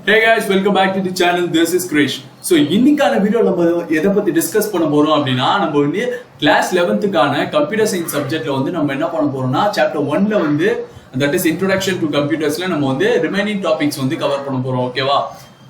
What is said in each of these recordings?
Hey guys, welcome back to the channel. This is Krish. So இன்னைக்கான video நம்ம எதை பத்தி டிஸ்கஸ் பண்ண போறோம் அப்படின்னா நம்ம வந்து கிளாஸ் 11க்கான கம்ப்யூட்டர் சயின்ஸ் சப்ஜெக்ட்ல வந்து நம்ம என்ன பண்ண போறோம்னா சாப்டர் 1ல வந்து தட் இஸ் இன்ட்ரோடக்ஷன் டு கம்ப்யூட்டர்ஸ்ல நம்ம வந்து ரிமைனிங் டாபிக்ஸ் வந்து கவர் பண்ண போறோம். ஓகேவா?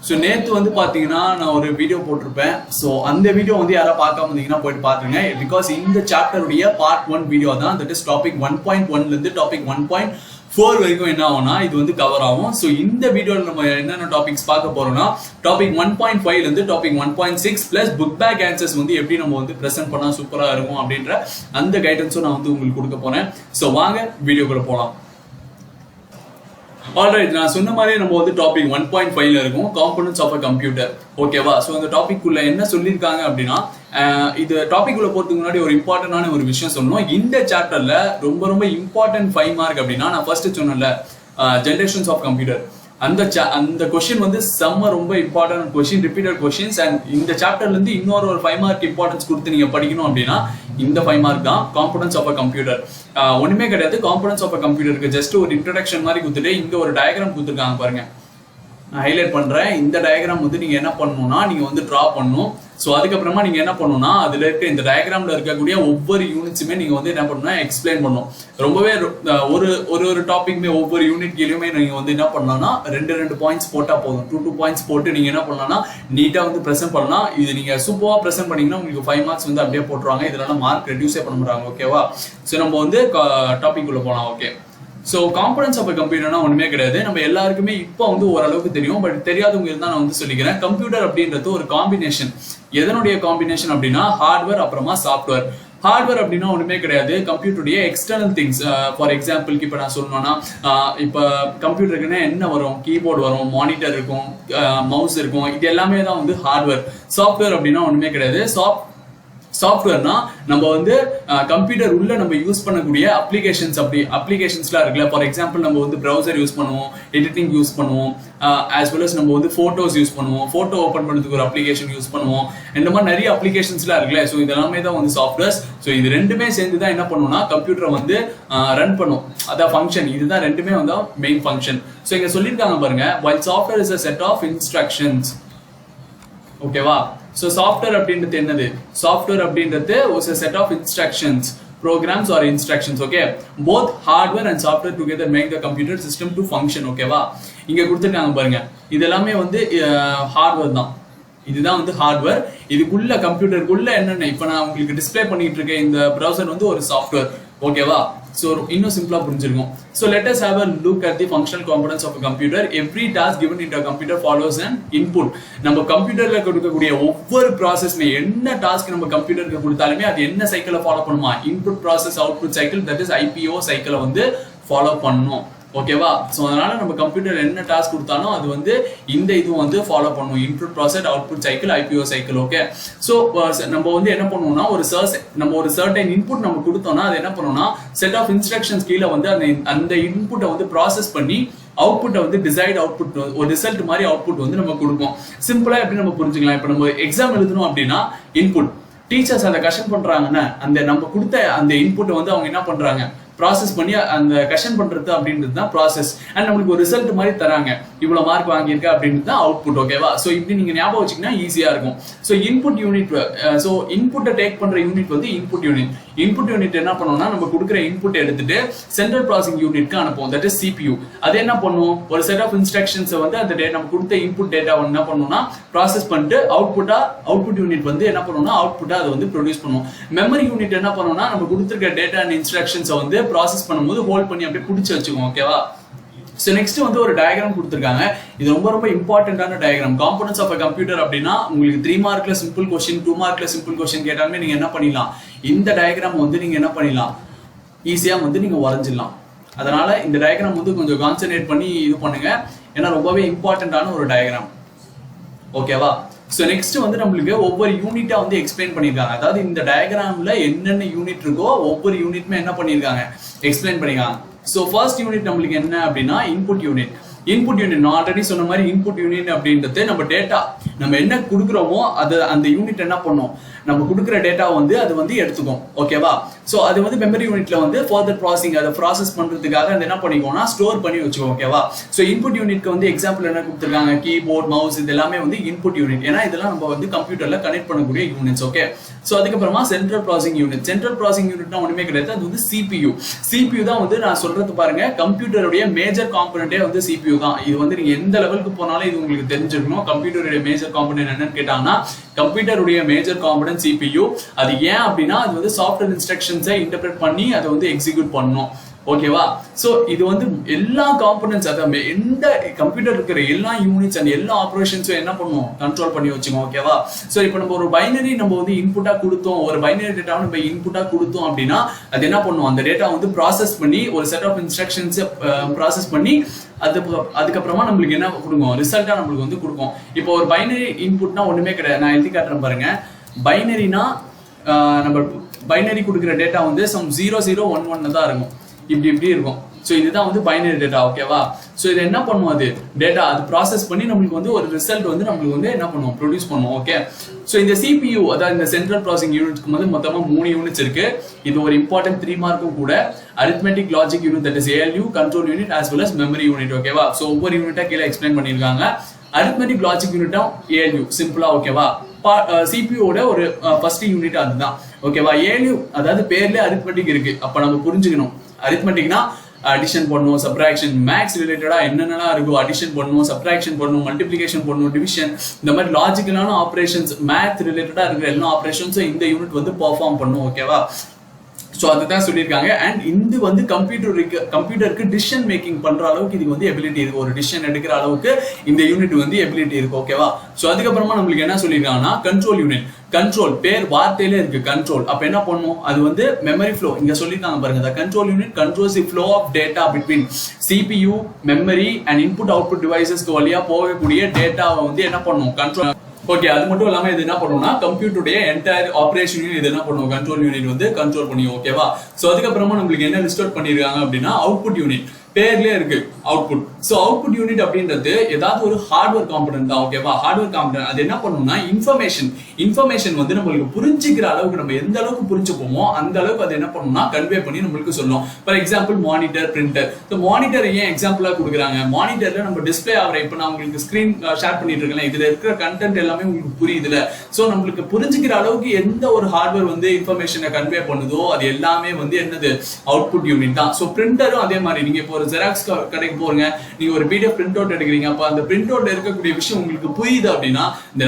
ஸோ நேற்று வந்து பார்த்தீங்கன்னா நான் ஒரு வீடியோ போட்டிருப்பேன். ஸோ அந்த வீடியோ வந்து யாராவது பார்க்காம இருந்தீங்கன்னா போயிட்டு பார்த்துருங்க. பிகாஸ் இந்த சாப்டருடைய பார்ட் 1 வீடியோ தான். தட் இஸ் டாபிக் 1.1லேருந்து டாபிக் 1.4 வரைக்கும் என்ன ஆகும்னா இது வந்து கவர் ஆகும். ஸோ இந்த வீடியோவில் நம்ம என்னென்ன டாபிக்ஸ் பார்க்க போறோம்னா டாபிக் 1.5லேருந்து topic 1.6 plus book back answers வந்து எப்படி நம்ம வந்து ப்ரெசென்ட் பண்ணால் சூப்பராக இருக்கும் அப்படின்ற அந்த கைடன்ஸும் நான் வந்து உங்களுக்கு கொடுக்க போறேன். ஸோ வாங்க வீடியோக்குள்ள போகலாம். ஆல்ரைட், நான் சொன்ன மாதிரி நம்ம வந்து டாபிக் 1.5ல இருக்கும் காம்பனன்ட்ஸ் ஆஃப் அ கம்ப்யூட்டர். ஓகேவா? ஸோ அந்த டாபிக் உள்ள என்ன சொல்லியிருக்காங்க அப்படின்னா இது டாபிக் உள்ள போறதுக்கு முன்னாடி ஒரு இம்பார்ட்டன்டான ஒரு விஷயம் சொல்லணும். இந்த சாப்டர்ல ரொம்ப ரொம்ப இம்பார்ட்டன்ட் 5 மார்க் அப்படின்னா நான் ஃபர்ஸ்ட் சொன்னேன்ல ஜெனரேஷன்ஸ் ஆஃப் கம்ப்யூட்டர், அந்த கொஸ்டின் வந்து செம்ம ரொம்ப important question, repeated questions. And இந்த சாப்டர்ல இருந்து இன்னொரு 5 மார்க் இம்பார்ட்டன்ஸ் கொடுத்து நீங்க படிக்கணும் அப்படின்னா இந்த 5 மார்க் தான் காம்பனன்ட்ஸ் ஆஃப் அ கம்ப்யூட்டர். ஒண்ணுமே கிடையாது. காம்பனன்ட்ஸ் ஆஃப் அ கம்ப்யூட்டருக்கு ஜஸ்ட் ஒரு இன்ட்ரோடக்ஷன் மாதிரி கொடுத்துட்டு இங்க ஒரு டயக்ராம் கொடுத்துருக்காங்க பாருங்க. நான் ஹைலைட் பண்றேன். இந்த டயக்ராம் வந்து நீங்க என்ன பண்ணணும்னா நீங்க வந்து டிரா பண்ணணும். ஸோ அதுக்கப்புறமா நீங்க என்ன பண்ணணும்னா அதுல இருக்க இந்த டயக்ராம்ல இருக்கக்கூடிய ஒவ்வொரு யூனிட்ஸுமே நீங்க வந்து என்ன பண்ணணும்னா எக்ஸ்பிளைன் பண்ணணும். ரொம்பவே ஒரு டாபிக்மே ஒவ்வொரு யூனிட் கீழே நீங்க வந்து என்ன பண்ணலாம்னா ரெண்டு பாயிண்ட்ஸ் போட்டா போதும். 2 பாயிண்ட்ஸ் போட்டு நீங்க என்ன பண்ணலாம்னா நீட்டா வந்து ப்ரெசென்ட் பண்ணலாம். இது நீங்க சூப்பரா ப்ரெசென்ட் பண்ணீங்கன்னா உங்களுக்கு 5 மார்க்ஸ் வந்து அப்படியே போட்டுருவாங்க. இதனால மார்க் ரெடியூஸே பண்ண முடியாங்க. ஓகேவா? ஸோ நம்ம வந்து டாபிக் உள்ள போலாம். ஓகே, ஸோ காம்பனன்ட்ஸ் ஆஃப் கம்ப்யூட்டர்னா ஒண்ணுமே கிடையாது. நம்ம எல்லாருக்குமே இப்போ வந்து ஓரளவுக்கு தெரியும். பட் தெரியாதவங்க இருந்தால் நான் வந்து சொல்லிக்கிறேன். கம்ப்யூட்டர் அப்படின்றது ஒரு காம்பினேஷன். எதனுடைய காம்பினேஷன் அப்படின்னா ஹார்ட்வேர் அப்புறமா சாஃப்ட்வேர். ஹார்ட்வேர் அப்படின்னா ஒண்ணுமே கிடையாது, கம்ப்யூட்டருடைய எக்ஸ்டர்னல் திங்ஸ். ஃபார் எக்ஸாம்பிளுக்கு இப்போ நான் சொல்லணும்னா இப்போ கம்ப்யூட்டருக்குன்னா என்ன வரும்? கீபோர்டு வரும், மானிட்டர் இருக்கும், மவுஸ் இருக்கும். இது எல்லாமே தான் வந்து ஹார்ட்வேர். சாஃப்ட்வேர் அப்படின்னா ஒண்ணுமே கிடையாது. சாஃப்ட்வேர்னா நம்ம வந்து கம்ப்யூட்டர் உள்ள நம்ம யூஸ் பண்ணக்கூடிய அப்ளிகேஷன்ஸ்லாம் இருக்குல்ல. ஃபார் எக்ஸாம்பிள் நம்ம வந்து ப்ரௌசர் யூஸ் பண்ணுவோம், எடிட்டிங் யூஸ் பண்ணுவோம், ஆஸ் வெல் அஸ் நம்ம வந்து ஃபோட்டோஸ் யூஸ் பண்ணுவோம், ஃபோட்டோ ஓப்பன் பண்ணுறதுக்கு ஒரு அப்ளிகேஷன் யூஸ் பண்ணுவோம். இந்த மாதிரி நிறைய அப்ளிகேஷன்ஸ்லாம் இருக்குல்ல. ஸோ இதெல்லாமே தான் வந்து சாஃப்ட்வேர்ஸ். ஸோ இது ரெண்டுமே சேர்ந்து தான் என்ன பண்ணுவோம்னா கம்ப்யூட்டரை வந்து ரன் பண்ணும். அதான் ஃபங்க்ஷன். இதுதான் ரெண்டுமே வந்து மெயின் ஃபங்க்ஷன். ஸோ இங்க சொல்லியிருக்காங்க பாருங்க, while software is a set of instructions. ஓகேவா? ஸோ சாஃப்ட்வேர் அப்படின்றது என்னது? சாஃப்ட்வேர் அப்படின்றது ஒரு set of instructions, programs or instructions. Okay, both hardware and software together make the computer system to function. ஓகேவா? இங்க கொடுத்துருக்காங்க பாருங்க, இது எல்லாமே வந்து ஹார்ட்வேர் தான். இதுதான் வந்து ஹார்ட்வேர். இதுக்குள்ள கம்ப்யூட்டருக்குள்ள என்னென்ன இப்போ நான் உங்களுக்கு டிஸ்பிளே பண்ணிட்டு இருக்கேன் இந்த ப்ரௌசர் வந்து ஒரு சாஃப்ட்வேர். ஓகேவா? ஸோ இன்னும் சிம்பிளா புரிஞ்சிருக்கும். So let us have a look at the functional components of a computer. Every task given into a computer follows an input. நம்ம கம்ப்யூட்டர்ல கொடுக்கக்கூடிய ஒவ்வொரு ப்ராசஸ்மே என்ன டாஸ்க் நம்ம கம்ப்யூட்டருக்கு கொடுத்தாலுமே அது என்ன சைக்கிளை ஃபாலோ பண்ணுமா? Input process output cycle, that is IPO சைக்கிளை வந்து ஃபாலோ பண்ணணும். ஓகேவா? ஸோ அதனால நம்ம கம்ப்யூட்டர் என்ன டாஸ்க் கொடுத்தாலும் அது வந்து இந்த இதுவும் வந்து ஃபாலோ பண்ணும். Input process, output cycle, IPO cycle. Okay, so நம்ம வந்து என்ன பண்ணுவோம்னா நம்ம ஒரு சர்டன் இன்புட் நம்ம கொடுத்தோம்னா அது என்ன பண்ணுவோம்னா செட் ஆஃப் இன்ஸ்ட்ரக்ஷன்ஸ் கீழே வந்து அந்த இன்புட்டை வந்து ப்ராசஸ் பண்ணி அவுட்புட்டை வந்து டிசைட் அவுட்புட் ஒரு ரிசல்ட் மாதிரி அவுட்புட் வந்து நம்ம கொடுப்போம். சிம்பிளா எப்படி நம்ம புரிஞ்சுக்கலாம்? இப்போ நம்ம எக்ஸாம் எழுதணும் அப்படின்னா இன்புட், டீச்சர்ஸ் அதை கஷன் பண்றாங்கன்னா அந்த நம்ம கொடுத்த அந்த இன்புட்டை வந்து அவங்க என்ன பண்றாங்க ப்ராசஸ் பண்ணி அந்த கஷன் பண்றது அப்படின்றது தான் ப்ராசஸ். அண்ட் நம்மளுக்கு ஒரு ரிசல்ட் மாதிரி தராங்க, இவ்வளவு மார்க் வாங்கியிருக்க அப்படின்றது தான் அவுட்புட். ஓகேவா? ஸோ இப்படி நீங்க ஞாபகம் வச்சீங்கன்னா ஈஸியா இருக்கும். ஸோ இன்புட் யூனிட், ஸோ இன்புட்டை டேக் பண்ற யூனிட் வந்து இன்புட் யூனிட். இன்புட் யூனிட் என்ன பண்ணுவோம்னா நம்ம கொடுக்குற இன்புட் எடுத்துட்டு சென்ட்ரல் ப்ராசஸிங் யூனிட்க்கு அனுப்புவோம். That is CPU. அது என்ன பண்ணுவோம்? ஒரு செட் ஆஃப் இன்ஸ்ட்ரக்ஷன்ஸை வந்து அந்த நம்ம கொடுத்த இன்புட் டேட்டா என்ன பண்ணுவோம்னா ப்ராசஸ் பண்ணிட்டு அவுட்புட் யூனிட் வந்து என்ன பண்ணுவோம்னா அவுட்புட்டா அதை வந்து ப்ரொடியூஸ் பண்ணுவோம். மெமரி யூனிட் என்ன பண்ணுவோம்னா நம்ம கொடுத்துருக்க டேட்டா அண்ட் இன்ஸ்ட்ரக்ஷன்ஸை வந்து ப்ராசஸ் பண்ணும்போது ஹோல்ட் பண்ணி அப்படியே பிடிச்சி வச்சுக்கோம். ஓகேவா? ஸோ நெக்ஸ்ட் வந்து ஒரு டயக்ராம் கொடுத்துருக்காங்க. இது ரொம்ப ரொம்ப இம்பார்ட்டன்டான diagram. Components of a computer அப்படின்னா உங்களுக்கு 3 மார்க்ல சிம்பிள் கொஸ்டின், 2 மார்க்ல சிம்பிள் கொஸ்டின் கேட்டாலுமே நீங்க என்ன பண்ணிடலாம், இந்த டயக்ராம் வந்து நீங்க என்ன பண்ணிடலாம் ஈஸியா வந்து நீங்க வரைஞ்சிடலாம். அதனால இந்த டயக்ராம் வந்து கொஞ்சம் கான்சென்ட்ரேட் பண்ணி இது பண்ணுங்க, ஏன்னா ரொம்பவே இம்பார்ட்டன்டான ஒரு டயக்ராம். ஓகேவா? ஸோ நெக்ஸ்ட் வந்து நம்மளுக்கு ஒவ்வொரு யூனிட்டா வந்து எக்ஸ்பிளைன் பண்ணியிருக்காங்க. அதாவது இந்த டயக்ராம்ல என்னென்ன யூனிட் இருக்கோ ஒவ்வொரு யூனிட்மே என்ன பண்ணியிருக்காங்க எக்ஸ்பிளைன் பண்ணிருக்காங்க. ஸோ ஃபர்ஸ்ட் யூனிட் நம்மளுக்கு என்ன அப்படின்னா இன்புட் யூனிட். இன்புட் யூனிட் நான் ஆல்ரெடி சொன்ன மாதிரி இன்புட் யூனிட் அப்படின்றது நம்ம நம்ம என்ன கொடுக்குறோமோ அது அந்த யூனிட் என்ன பண்ணும், நம்ம கொடுக்குற டேட்டா வந்து அது வந்து எடுத்துக்கும். ஓகேவா? ஸோ அது வந்து மெமரி யூனிட்ல வந்து ஃபர்தர் ப்ராசஸிங் அதை ப்ராசஸ் பண்றதுக்காக அது என்ன பண்ணிக்கோனா ஸ்டோர் பண்ணி வச்சுக்கோம். ஓகேவா? ஸோ இன்புட் யூனிட்க்கு வந்து எக்ஸாம்பிள் என்ன கொடுத்துருக்காங்க, கீபோர்ட், மவுஸ், இது எல்லாமே வந்து இன்புட் யூனிட். ஏன்னா இதெல்லாம் நம்ம வந்து கம்ப்யூட்டர்ல கனெக்ட் பண்ணக்கூடிய யூனிட்ஸ். ஓகே. ஸோ அதுக்கப்புறமா central processing unit. Central processing யூனிட்னா ஒண்ணுமே கிடையாது, அது வந்து CPU. CPU தான் வந்து நான் சொல்றது பாருங்க, கம்ப்யூட்டருடைய மேஜர் காம்பனண்டே வந்து CPU தான். இது வந்து நீங்க எந்த லெவலுக்கு போனாலும் இது உங்களுக்கு தெரிஞ்சிருக்கணும். கம்ப்யூட்டருடைய மேஜர் காம்பனன்ட் என்னன்னு கேட்டாங்கன்னா கம்ப்யூட்டருடைய மேஜர் காம்பனன்ட் CPU. அது ஏன் அப்படின்னா அது வந்து சாஃப்ட்வேர் இன்ஸ்ட்ரக்ஷன்ஸை இன்டர்பிரட் பண்ணி அதை வந்து எக்ஸிக்யூட் பண்ணணும். ஓகேவா? சோ இது வந்து எல்லா காம்பனன்ட்ஸ், அதாவது எந்த கம்ப்யூட்டர் இருக்கிற எல்லா யூனிட்ஸ் அண்ட் எல்லா ஆபரேஷன்ஸும் என்ன பண்ணுவோம், கண்ட்ரோல் பண்ணி வச்சுக்கோம். ஓகேவா? சோ இப்போ நம்ம ஒரு பைனரி நம்ம வந்து இன்புட்டா கொடுத்தோம், ஒரு பைனரி டேட்டாவை நம்ம இன்புட்டா கொடுத்தோம் அப்படின்னா அது என்ன பண்ணுவோம், அந்த டேட்டா வந்து ப்ராசஸ் பண்ணி ஒரு செட் ஆஃப் இன்ஸ்ட்ரக்ஷன்ஸ் ப்ராசஸ் பண்ணி அதுக்கப்புறமா நம்மளுக்கு என்ன கொடுக்கும், ரிசல்ட்டா நம்மளுக்கு வந்து கொடுக்கும். இப்போ ஒரு பைனரி இன்புட்னா ஒண்ணுமே கிடையாது. நான் எழுதி காட்டுறேன் பாருங்க. பைனரினா நம்ம பைனரி கொடுக்குற டேட்டா வந்து சம் 0011 தான் இருக்கும், இப்படி இருக்கும். ஸோ இதுதான் வந்து பைனரி டேட்டா. ஓகேவா? ஸோ இது என்ன பண்ணுவோம், அது டேட்டா அது ப்ராசஸ் பண்ணி நம்மளுக்கு வந்து ஒரு ரிசல்ட் வந்து நம்மளுக்கு வந்து என்ன பண்ணுவோம், ப்ரொடியூஸ் பண்ணுவோம். ஓகே. ஸோ இந்த CPU, அதாவது இந்த சென்ட்ரல் ப்ராசஸிங் யூனிட்க்கு வந்து மொத்தமாக 3 யூனிட்ஸ் இருக்கு. இது ஒரு இம்பார்ட்டன்ட் 3 மார்க்கும் கூட. Arithmetic logic unit, that is ALU, control unit as well as memory unit. ஓகேவா? ஸோ ஒவ்வொரு யூனிட்டா கீழே எக்ஸ்பிளைன் பண்ணியிருக்காங்க. அரித்மெட்டிக் லாஜிக் யூனிட்டா ALU சிம்பிளா. ஓகேவா? CPU ஓட ஒரு ஃபர்ஸ்ட் யூனிட் அதுதான். ஓகேவா? ALU அதாவது பேர்ல அரித்மெட்டிக் இருக்கு. அப்ப நம்ம புரிஞ்சுக்கணும், அரித்மெட்டிக்னா அடிஷன் பண்ணுவோம், சப்ட்ராக்ஷன், மேக்ஸ் ரிலேட்டடா என்னென்னலாம் இருக்கோ அடிஷன் பண்ணுவோம், சப்ட்ராக்ஷன் பண்ணுவோம், மல்டிப்ளிகேஷன் பண்ணுவோம், டிவிஷன், இந்த மாதிரி லாஜிக்கலான ஆப்ரேஷன்ஸ், மேத் ரிலேட்டடா இருக்கிற எல்லா ஆப்ரேஷன்ஸும் இந்த யூனிட் வந்து பெர்ஃபார்ம் பண்ணும். ஓகேவா? ஸோ அதுதான் சொல்லியிருக்காங்க. அண்ட் இது வந்து கம்ப்யூட்டருக்கு டிசிஷன் மேக்கிங் பண்ற அளவுக்கு இதுக்கு வந்து எபிலிட்டி இருக்கு. ஒரு டிசிஷன் எடுக்கிற அளவுக்கு இந்த யூனிட் வந்து எபிலிட்டி இருக்கு. ஓகேவா? ஸோ அதுக்கப்புறமா நம்மளுக்கு என்ன சொல்லியிருக்காங்கன்னா கண்ட்ரோல் யூனிட். கண்ட்ரோல் பேர் வார்த்தையில இருக்கு கண்ட்ரோல். அப்ப என்ன பண்ணும், அது வந்து மெமரி ஃப்ளோ. இங்க சொல்லிருக்காங்க பாருங்க, the control unit controls the flow of data between CPU, memory and input output devices வழியா போகக்கூடிய டேட்டாவை வந்து என்ன பண்ணும், கண்ட்ரோல். ஓகே. அது மட்டும் இல்லாம இது என்ன பண்ணும்னா கம்ப்யூட்டருடைய என்டையர் ஆபரேஷனையும் இது என்ன பண்ணும், கண்ட்ரோல் யூனிட் வந்து கண்ட்ரோல் பண்ணி. ஓகேவா? சோ அதுக்கப்புறமா நம்மளுக்கு என்ன லிஸ்ட் அவுட் பண்ணிருக்காங்க அப்படின்னா அவுட்புட் யூனிட். பேர்லயே இருக்கு அவுட்புட். சோ அவுட்புட் யூனிட் அப்படின்றது ஏதாவது ஒரு ஹார்ட்வேர் காம்பனன்ட் தான். ஓகேவா? ஹார்ட்வேர் காம்பனன்ட் அது என்ன பண்ணும்னா இன்ஃபர்மேஷன் வந்து நம்மளுக்கு புரிஞ்சுக்கிற அளவுக்கு, நம்ம எந்த அளவுக்கு புரிஞ்சுப்போமோ அந்த அளவுக்கு அது என்ன பண்ணும்னா கன்வே பண்ணி நம்மளுக்கு சொல்லும். For example monitor, printer. So monitor ஏன் எக்ஸாம்பிளா கொடுக்குறாங்க, மானிட்டர்ல நம்ம டிஸ்பிளே ஆகிற, இப்போ நான் உங்களுக்கு ஸ்கிரீன் ஷேர் பண்ணிட்டு இருக்கேன், இதுல இருக்கிற கண்டென்ட் எல்லாமே உங்களுக்கு புரியுதுல. ஸோ நம்மளுக்கு புரிஞ்சுக்கிற அளவுக்கு எந்த ஒரு ஹார்ட்வேர் வந்து இன்ஃபர்மேஷனை கன்வே பண்ணுதோ அது எல்லாமே வந்து என்னது, அவுட்புட் யூனிட் தான். ஸோ பிரிண்டரும் அதே மாதிரி. நீங்க இப்போ ஒரு ஜெராக்ஸ் கடைக்கு போறீங்க, நீங்க ஒரு PDF பிரிண்ட் அவுட் எடுக்கிறீங்க, அப்ப அந்த பிரிண்ட் அவுட்ல இருக்கக்கூடிய விஷயம் உங்களுக்கு புரியுது அப்படின்னா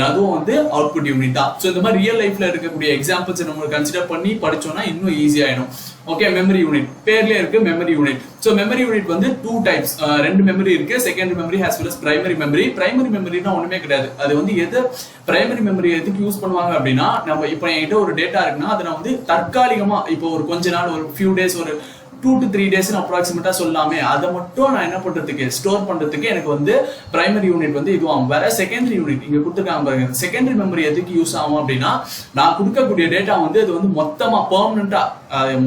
அதுவும் வந்து அவுட்புட் யூனிட் தான். சோ இந்த மாதிரி ரியல் லைஃப்ல இருக்கக்கூடிய எக்ஸாம்பிள்ஸ் நம்ம கன்சிடர் பண்ணி படிச்சோம்னா இன்னும் ஈஸி ஆயிடும். ஓகே. மெமரி யூனிட் பேர்லயே இருக்கு memory unit. So memory unit வந்து 2 டைப்ஸ், 2 மெமரி இருக்கு. Secondary memory as well as primary memory. Primary மெமரினா ஒண்ணுமே கிடையாது, அது வந்து எது பிரைமரி மெமரி எதுக்கு யூஸ் பண்ணுவாங்க அப்படின்னா, நம்ம இப்போ என்கிட்ட ஒரு டேட்டா இருக்குன்னா அதை நான் வந்து தற்காலிகமா இப்போ ஒரு கொஞ்ச நாள், ஒரு ஃபியூ டேஸ், ஒரு 2 to 3 days அப்ராக்சிமேட்டா சொல்லாமே, அதை மட்டும் நான் என்ன பண்றதுக்கு, ஸ்டோர் பண்றதுக்கு எனக்கு வந்து பிரைமரி யூனிட் வந்து இதுவாகும். வேற செகண்டரி யூனிட் இங்க கொடுத்துருக்காங்க பாருங்க. செகண்டரி மெமரி எதுக்கு யூஸ் ஆகும் அப்படின்னா, நான் கொடுக்கக்கூடிய டேட்டா வந்து அது வந்து மொத்தமா பெர்மனண்டா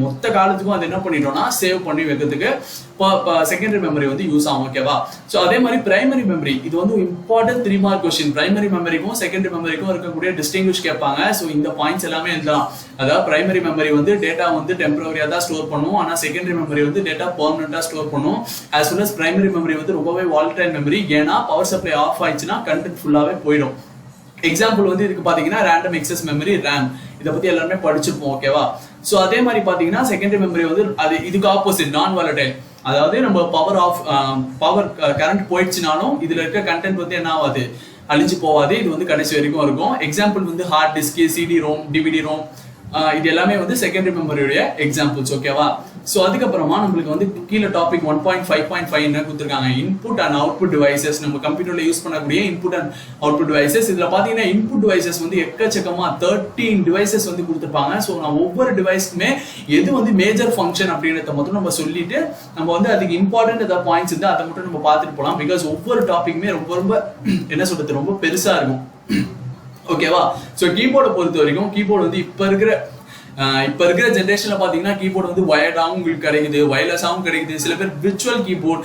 மொத்த காலத்துக்கும் அது என்ன பண்ணிட்டோம்னா சேவ் பண்ணி வைக்கிறதுக்கு செகண்டரி மெமரி வந்து யூஸ் ஆகும். ஓகேவா? சோ அதே மாதிரி பிரைமரி மெமரி, இது வந்து இம்பார்ட்டன்ட் 3 மார்க் கொஸ்டின். பிரைமரி மெமரிக்கும் செகண்டரி மெமரிக்கும் இருக்கக்கூடிய டிஸ்டிங்விஷ் கேட்பாங்க. சோ இந்த பாயிண்ட்ஸ் எல்லாமே எழுதலாம். அதாவது பிரைமரி மெமரி வந்து டேட்டா வந்து டெம்பரரியா தான் ஸ்டோர் பண்ணும், ஆனா செகண்டரி மெமரி வந்து டேட்டா பெர்மனண்டா ஸ்டோர் பண்ணும். as well as primary memory வந்து ரொம்பவே வாலடைல் மெமரி. ஏன்னா பவர் சப்ளை ஆஃப் ஆயிடுச்சுன்னா கண்டென்ட் ஃபுல்லாவே போயிடும். எக்ஸாம்பிள் வந்து இதுக்கு பாத்தீங்கன்னா ரேண்டம் எக்ஸஸ் மெமரி, RAM. இதை பத்தி எல்லாருமே படிச்சிருப்போம். ஓகேவா? சோ அதே மாதிரி பாத்தீங்கன்னா செகண்டரி மெமரி வந்து அது இதுக்கு ஆப்போசிட், நான் வாலடைல். அதாவது நம்ம பவர் கரண்ட் போயிடுச்சுனாலும் இதுல இருக்க கண்டென்ட் வந்து என்ன ஆகாது, அழிஞ்சு போவாது. இது வந்து கடைசி வரைக்கும் இருக்கும். எக்ஸாம்பிள் வந்து hard disk, CD ROM, DVD ROM, இது எல்லாமே வந்து செகண்டரி மெமரியோட எக்ஸாம்பிள்ஸ். ஓகேவா? சோ அதுக்கப்புறமா நம்மளுக்கு வந்து கீழே டாபிக் 1.5.5 என்ன கொடுத்துருக்காங்க, இன்புட் அண்ட் அவுட்புட் டிவைசஸ். நம்ம கம்ப்யூட்டர்ல யூஸ் பண்ணக்கூடிய இன்புட் அண்ட் அவுட்புட் டிவைசஸ். இதுல பாத்தீங்கன்னா இன்புட் டிவைசஸ் வந்து எக்கச்சக்கமா 13 டிவைசஸ் வந்து கொடுத்துருப்பாங்க. சோ நான் ஒவ்வொரு டிவைஸ்க்குமே எது வந்து மேஜர் ஃபங்க்ஷன் அப்படின்றத மட்டும் நம்ம சொல்லிட்டு நம்ம வந்து அதுக்கு இம்பார்ட்டன்ட் ஏதாவது பாயிண்ட்ஸ் இருந்தா அதை மட்டும் நம்ம பார்த்துட்டு போகலாம். பிகாஸ் ஒவ்வொரு டாபிக்குமே ரொம்ப என்ன சொல்றது, ரொம்ப பெருசா இருக்கும். ஓகேவா? சோ கீபோர்டை பொறுத்த வரைக்கும் கீபோர்டு வந்து இப்ப இருக்கிற இப்போ இருக்கிற ஜென்ரேஷன்ல பாத்தீங்கன்னா கீபோர்டு வந்து வயர்டாகவும் உங்களுக்கு கிடைக்குது, வயர்லெஸ்ஸாகவும் கிடைக்குது. சில பேர் விர்ச்சுவல் கீபோர்ட்,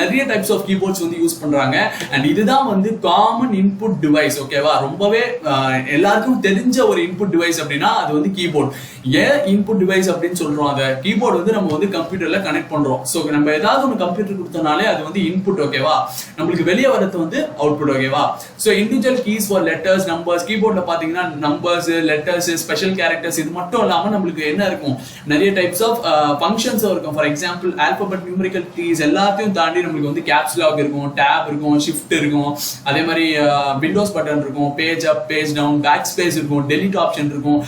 நிறைய டைப்ஸ் ஆஃப் கீபோர்ட்ஸ் வந்து யூஸ் பண்றாங்க. அண்ட் இதுதான் வந்து காமன் இன்புட் டிவைஸ். ஓகேவா, ரொம்பவே எல்லாருக்கும் தெரிஞ்ச ஒரு இன்புட் டிவைஸ் அப்படின்னா அது வந்து கீபோர்ட். ஏன் இன்புட் டிவைஸ் அப்படின்னு சொல்றோம்? அதை கீபோர்டு வந்து நம்ம வந்து கம்ப்யூட்டர்ல கனெக்ட் பண்றோம். ஸோ நம்ம ஏதாவது ஒரு கம்ப்யூட்டர் கொடுத்தனாலே அது வந்து இன்புட். ஓகேவா, நம்மளுக்கு வெளியே வரது வந்து அவுட்புட். ஓகேவா, so individual keys for letters, numbers. கீபோர்ட்ல பாத்தீங்கன்னா நம்பர்ஸ், லெட்டர்ஸ், ஸ்பெஷல் கேரக்டர்ஸ், இது மட்டும் இல்லாம நம்மளுக்கு என்ன இருக்கும், நிறைய டைப்ஸ் ஆஃப் ஃபங்க்ஷன்ஸ் இருக்கும். For example alphabet, numerical keys எல்லாத்தையும் தாண்டி நம்மளுக்கு வந்து கேப்ஸ் லாக் இருக்கும், டேப் இருக்கும், ஷிஃப்ட் இருக்கும், அதே மாதிரி விண்டோஸ் பட்டன் இருக்கும், page up, page down, back space இருக்கும், டெலிட் ஆப்ஷன் இருக்கும்,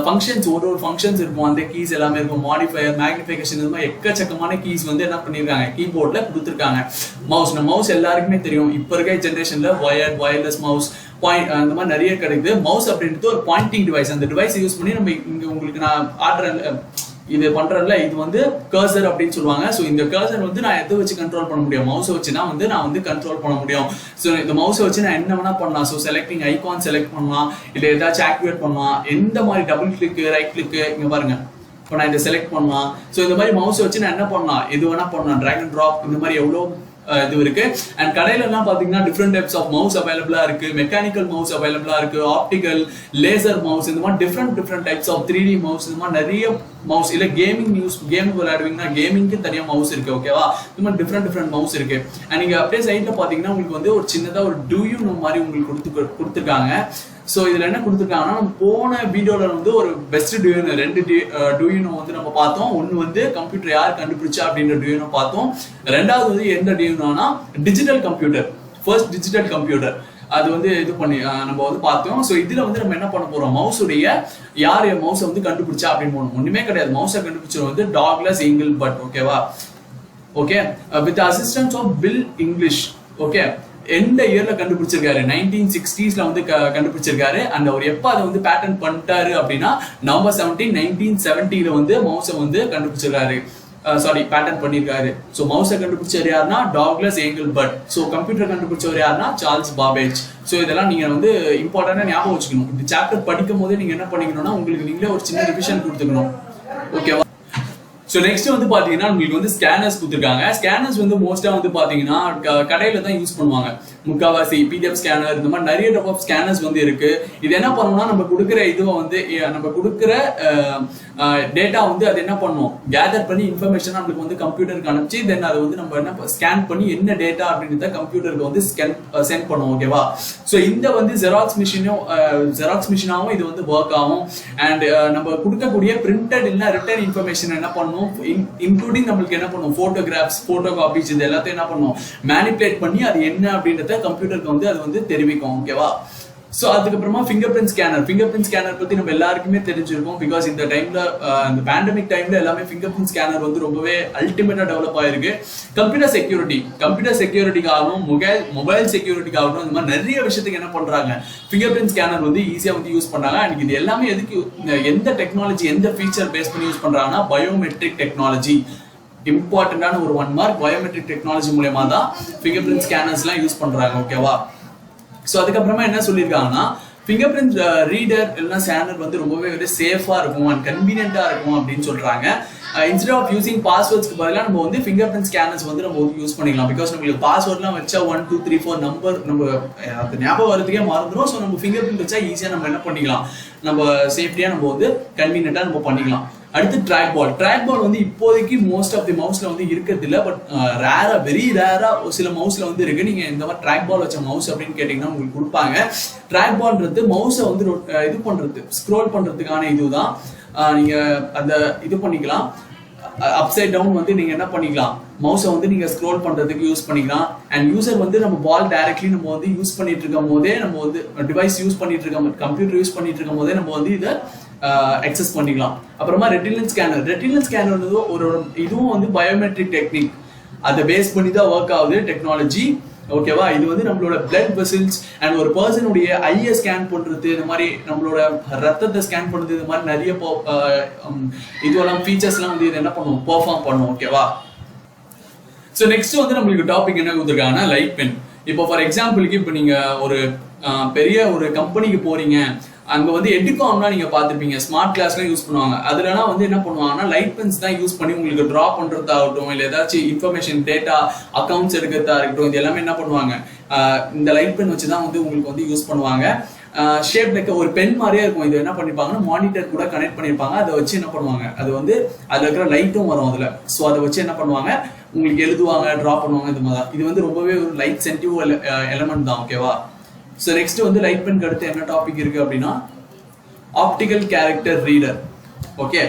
ஃபங்க்ஷன்ஸ் ஒரு ஃபங்க்ஷன்ஸ் இருக்கும், அந்த கீஸ் எல்லாமே இருக்கும், மாடிஃபயர், மேக்னிஃபிகேஷன், இந்த மாதிரி எக்கச்சக்கமான கீஸ் வந்து என்ன பண்ணிருக்காங்க கீபோர்ட்ல கொடுத்துருக்காங்க. மவுஸ் எல்லாருக்குமே தெரியும். இப்போ இருக்க ஜென்ரேஷன்ல வயர்லெஸ் மவுஸ், அந்த மாதிரி நிறைய கிடைக்குது. மவுஸ் அப்படின்றது ஒரு பாயிண்டிங் டிவைஸ். அந்த டிவைஸ் யூஸ் பண்ணி நம்ம இங்க உங்களுக்கு நான் ஆடுறேன் இது பண்றேன்ல, இது வந்து கர்சர் அப்படின்னு சொல்லுவாங்க. ஸோ இந்த கர்சர் வந்து நான் எதை வச்சு கண்ட்ரோல் பண்ண முடியும், மவுஸை வச்சுனா வந்து நான் வந்து கண்ட்ரோல் பண்ண முடியும். ஸோ இந்த மவுஸை வச்சு நான் என்ன வேணா பண்ணலாம். ஸோ செலக்டிங் ஐகான் செலக்ட் பண்ணலாம், இல்லை ஏதாச்சும் ஆக்டிவேட் பண்ணலாம், எந்த மாதிரி டபுள் கிளிக், ரைட் கிளிக், இங்க பாருங்க இப்போ நான் இதை செலக்ட் பண்ணலாம். ஸோ இந்த மாதிரி மவுஸை வச்சு நான் என்ன பண்ணலாம், எது வேணா பண்ணலாம், டிராக் அண்ட் ட்ராப், இந்த மாதிரி எவ்வளோ இது இருக்கு. அண்ட் கடையில எல்லாம் பாத்தீங்கன்னா டிஃப்ரெண்ட் டைப்ஸ் ஆஃப் மவுஸ் அவைலபிளா இருக்கு. மெக்கானிக்கல் மவுஸ் அவைலபிளா இருக்கு, ஆப்டிக்கல், லேசர் மவுஸ், இந்த மாதிரி different types of 3D mouse, இந்த மாதிரி நிறைய மவுஸ். இல்ல கேமிங் விளையாடுவீங்கன்னா கேமிங்க்கு தனியா மவுஸ் இருக்கு. ஓகேவா, இந்த மாதிரி டிஃப்ரெண்ட் மவுஸ் இருக்கு. அண்ட் நீங்க அப்படியே சைட்ல பாத்தீங்கன்னா உங்களுக்கு வந்து ஒரு சின்னதா ஒரு டூயூனோ மாதிரி உங்களுக்கு கொடுத்துருக்காங்க. ஸோ இதுல என்ன கொடுத்துருக்காங்கன்னா, நம்ம போன வீடியோல வந்து ஒரு பெஸ்ட் டியூனோ, 2 டியூனோ வந்து நம்ம பார்த்தோம். ஒன்னு வந்து கம்ப்யூட்டர் யார் கண்டுபிடிச்சா அப்படின்ற டியூனோ பார்த்தோம். ரெண்டாவது வந்து எந்த டியூனோனா digital computer, first digital computer, அது வந்து இது பண்ணி நம்ம வந்து பார்த்தோம். ஸோ இதுல வந்து நம்ம என்ன பண்ண போறோம், மவுஸுடைய யார் மவுஸை வந்து கண்டுபிடிச்சா அப்படின்னு போனோம். ஒண்ணுமே கிடையாது, மவுஸை கண்டுபிடிச்சது வந்து டாக்லஸ் எங்கில்பர்ட். ஓகேவா, okay, with assistance of Bill English. Okay, எந்த இயர்ல கண்டுபிடிச்சிருக்காரு, 1960ஸ்ல வந்து கண்டுபிடிச்சிருக்காரு. அண்ட் அவர் எப்ப அதை வந்து பேட்டன் பண்ணிட்டாரு அப்படின்னா நவம்பர் 17, 1970ல வந்து மவுஸை வந்து கண்டுபிடிச்சிருக்காரு. பேட்டன் பண்ணிருக்காரு. ஸோ மவுஸை கண்டுபிடிச்சவர் யாருன்னா டாக்லஸ் எங்கில்பர்ட். ஸோ கம்ப்யூட்டர் கண்டுபிடிச்சவர் யாருன்னா சார்ல்ஸ் பாபேஜ். ஸோ இதெல்லாம் நீங்க வந்து இம்பார்ட்டன்டா ஞாபகம் வச்சுக்கணும். இந்த சாப்டர் படிக்கும் போதே நீங்க என்ன பண்ணிக்கணும்னா உங்களுக்கு நீங்களே ஒரு சின்ன ரிவிஷன் கொடுத்துக்கணும். ஓகேவா, ஸோ நெக்ஸ்ட் வந்து பாத்தீங்கன்னா உங்களுக்கு வந்து ஸ்கேனர்ஸ் கொடுத்துருக்காங்க. ஸ்கேனர்ஸ் வந்து மோஸ்டா வந்து பாத்தீங்கன்னா கடையில தான் யூஸ் பண்ணுவாங்க. முக்காவாசி PDF ஸ்கேனர், இந்த மாதிரி நிறைய டைப் ஆஃப் ஸ்கேனர்ஸ் வந்து இருக்கு. இது என்ன பண்ணணும்னா நம்ம கொடுக்குற இதுவை வந்து நம்ம கொடுக்குற டேட்டா வந்து அது என்ன பண்ணும், கேதர் பண்ணி இன்ஃபர்மேஷன் நம்மளுக்கு வந்து கம்ப்யூட்டருக்கு அனுப்பிச்சு தென் அதை வந்து நம்ம என்ன ஸ்கேன் பண்ணி என்ன டேட்டா அப்படின்றத கம்ப்யூட்டருக்கு வந்து சென்ட் பண்ணுவோம். ஓகேவா, ஸோ இந்த வந்து ஜெராக்ஸ் மிஷினாவும் இது வந்து ஒர்க் ஆகும். அண்ட் நம்ம கொடுக்கக்கூடிய பிரிண்டட் இல்லைன்னா ரிட்டன் இன்ஃபர்மேஷன் என்ன பண்ணும், இன்க்ளூடிங் நம்மளுக்கு என்ன பண்ணும், போட்டோகிராஃப்ஸ், போட்டோ காப்பீஸ், இது எல்லாத்தையும் என்ன பண்ணும், மேனிபுலேட் பண்ணி அது என்ன அப்படின்றத கம்ப்யூட்டருக்கு வந்து அது வந்து தெரிவிக்கும். ஓகேவா, சோ அதுக்கப்புறமா ஃபிங்கர் பிரிண்ட் ஸ்கேனர் பத்தி நம்ம எல்லாருக்குமே தெரிஞ்சிருக்கும். பிகாஸ் இந்த டைம்ல இந்த பேண்டமிக் டைம்ல எல்லாமே ஃபிங்கர் பிரிண்ட் ஸ்கேனர் வந்து ரொம்பவே அல்டிமேட்டா டெவலப் ஆயிருக்கு. கம்ப்யூட்டர் செக்யூரிட்டிக்காகவும் மொபைல் செக்யூரிட்டிக்காகவும் இந்த மாதிரி நிறைய விஷயத்துக்கு என்ன பண்றாங்க, ஃபிங்கர் பிரிண்ட் ஸ்கேனர் வந்து ஈஸியா வந்து யூஸ் பண்றாங்க. அண்ட் இது எல்லாமே எதுக்கு, எந்த டெக்னாலஜி, எந்த ஃபீச்சர் பேஸ் பண்ணி யூஸ் பண்றாங்கன்னா பயோமெட்ரிக் டெக்னாலஜி. இம்பார்ட்டன்டான ஒரு 1 மார்க், பயோமெட்ரிக் டெக்னாலஜி மூலமா தான் ஃபிங்கர் பிரிண்ட் ஸ்கேனர்ஸ் எல்லாம் யூஸ் பண்றாங்க. ஓகேவா, ஸோ அதுக்கப்புறமா என்ன சொல்லியிருக்காங்கன்னா, ஃபிங்கர் பிரிண்ட் ரீடர் இல்லைன்னா ஸ்கேனர் வந்து ரொம்பவே சேஃபா இருக்கும் அண்ட் கன்வீனியன்ட்டா இருக்கும் அப்படின்னு சொல்றாங்க. இன்ஸ்டெட் ஆஃப் யூசிங் பாஸ்வேர்ட்ஸ்க்கு பதிலாக நம்ம வந்து ஃபிங்கர் பிரிண்ட் ஸ்கேனர்ஸ் வந்து நம்ம யூஸ் பண்ணிக்கலாம். பிகாஸ் நம்மளுக்கு பாஸ்வேர்ட்லாம் வச்சா 1 2 3 4 நம்பர் நம்ம அது ஞாபகம் வரதுக்கே மறந்துடும். ஸோ நம்ம ஃபிங்கர் பிரிண்ட் வச்சா ஈஸியாக நம்ம என்ன பண்ணிக்கலாம், நம்ம சேஃப்டியாக நம்ம வந்து கன்வீனியன்ட்டாக நம்ம பண்ணிக்கலாம். அடுத்து ட்ராக் பால் வந்து இப்போதைக்கு மோஸ்ட் ஆஃப் தி மவுஸ்ல வந்து இருக்கிறது இல்லை. பட் வெரி ரேரா சில மவுஸ்ல வந்து இருக்கு. நீங்க இந்த மாதிரி ட்ராக் பால் வச்ச மவுஸ் அப்படின்னு கேட்டீங்கன்னா உங்களுக்கு கொடுப்பாங்க. ட்ராக் பால்ன்றது மவுஸை வந்து இது பண்றது, ஸ்க்ரோல் பண்றதுக்கான இதுதான். நீங்க அந்த இது பண்ணிக்கலாம். அப்சைட் டவுன் வந்து நீங்க என்ன பண்ணிக்கலாம், மவுஸை வந்து நீங்க ஸ்க்ரோல் பண்றதுக்கு யூஸ் பண்ணிக்கலாம். அண்ட் யூசர் வந்து நம்ம பால் டைரக்ட்லி நம்ம வந்து யூஸ் பண்ணிட்டு இருக்கும் போதே, நம்ம வந்து டிவைஸ் யூஸ் பண்ணிட்டு இருக்கோம், கம்ப்யூட்டர் யூஸ் பண்ணிட்டு இருக்கும் போதே நம்ம வந்து இதை அக்சஸ் பண்ணிக்கலாம். அப்புறமா ரெட்டினல் ஸ்கேனர் வந்து ஒரு இதுவும் வந்து பயோமெட்ரிக் டெக்னிக், அதை பேஸ் பண்ணி தான் ஒர்க் ஆகுது டெக்னாலஜி. ஓகேவா, இது வந்து நம்மளோட பிளட் வெசல்ஸ் அண்ட் ஒரு பர்சனுடைய ஐயை ஸ்கேன் பண்றது, இந்த மாதிரி நம்மளோட ரத்தத்தை ஸ்கேன் பண்றது, இது மாதிரி நிறைய இதுவெல்லாம் ஃபீச்சர்ஸ்லாம் வந்து இது என்ன பண்ணும், பெர்ஃபார்ம் பண்ணும். ஓகேவா, ஸோ நெக்ஸ்ட் வந்து நம்மளுக்கு டாபிக் என்ன கொடுத்துருக்காங்கன்னா லைட் பென். இப்போ ஃபார் எக்ஸாம்பிளுக்கு இப்போ நீங்க ஒரு பெரிய ஒரு கம்பெனிக்கு போறீங்க, அங்க வந்து எடிகாம்னா நீங்க பார்த்துருப்பீங்க, ஸ்மார்ட் கிளாஸ்லாம் யூஸ் பண்ணுவாங்க. அதுலலாம் வந்து என்ன பண்ணுவாங்கன்னா லைட் பென்ஸ் தான் யூஸ் பண்ணி உங்களுக்கு டிரா பண்றதாகட்டும், இல்லை ஏதாச்சும் இன்ஃபர்மேஷன் டேட்டா அக்கௌண்ட்ஸ் எடுக்கிறதா இருக்கட்டும், இது எல்லாமே என்ன பண்ணுவாங்க, இந்த லைட் பென் வச்சு தான் வந்து உங்களுக்கு வந்து யூஸ் பண்ணுவாங்க. ஷேப் லைக் ஒரு பென் மாதிரியே இருக்கும். இது என்ன பண்ணிருப்பாங்கன்னா மானிட்டர் கூட கனெக்ட் பண்ணிருப்பாங்க. அதை வச்சு என்ன பண்ணுவாங்க, அது வந்து அதுல இருக்கிற லைட்டும் வரும் அதுல. ஸோ அதை வச்சு என்ன பண்ணுவாங்க, உங்களுக்கு எழுதுவாங்க, டிரா பண்ணுவாங்க. இந்த மாதிரி இது வந்து ரொம்பவே ஒரு லைட் சென்சிட்டிவ் எலமெண்ட் தான். ஓகேவா? ஸோ நெக்ஸ்ட் வந்து லைட் பென்க்கு அடுத்து என்ன டாபிக் இருக்கு அப்படின்னா optical character reader. Okay,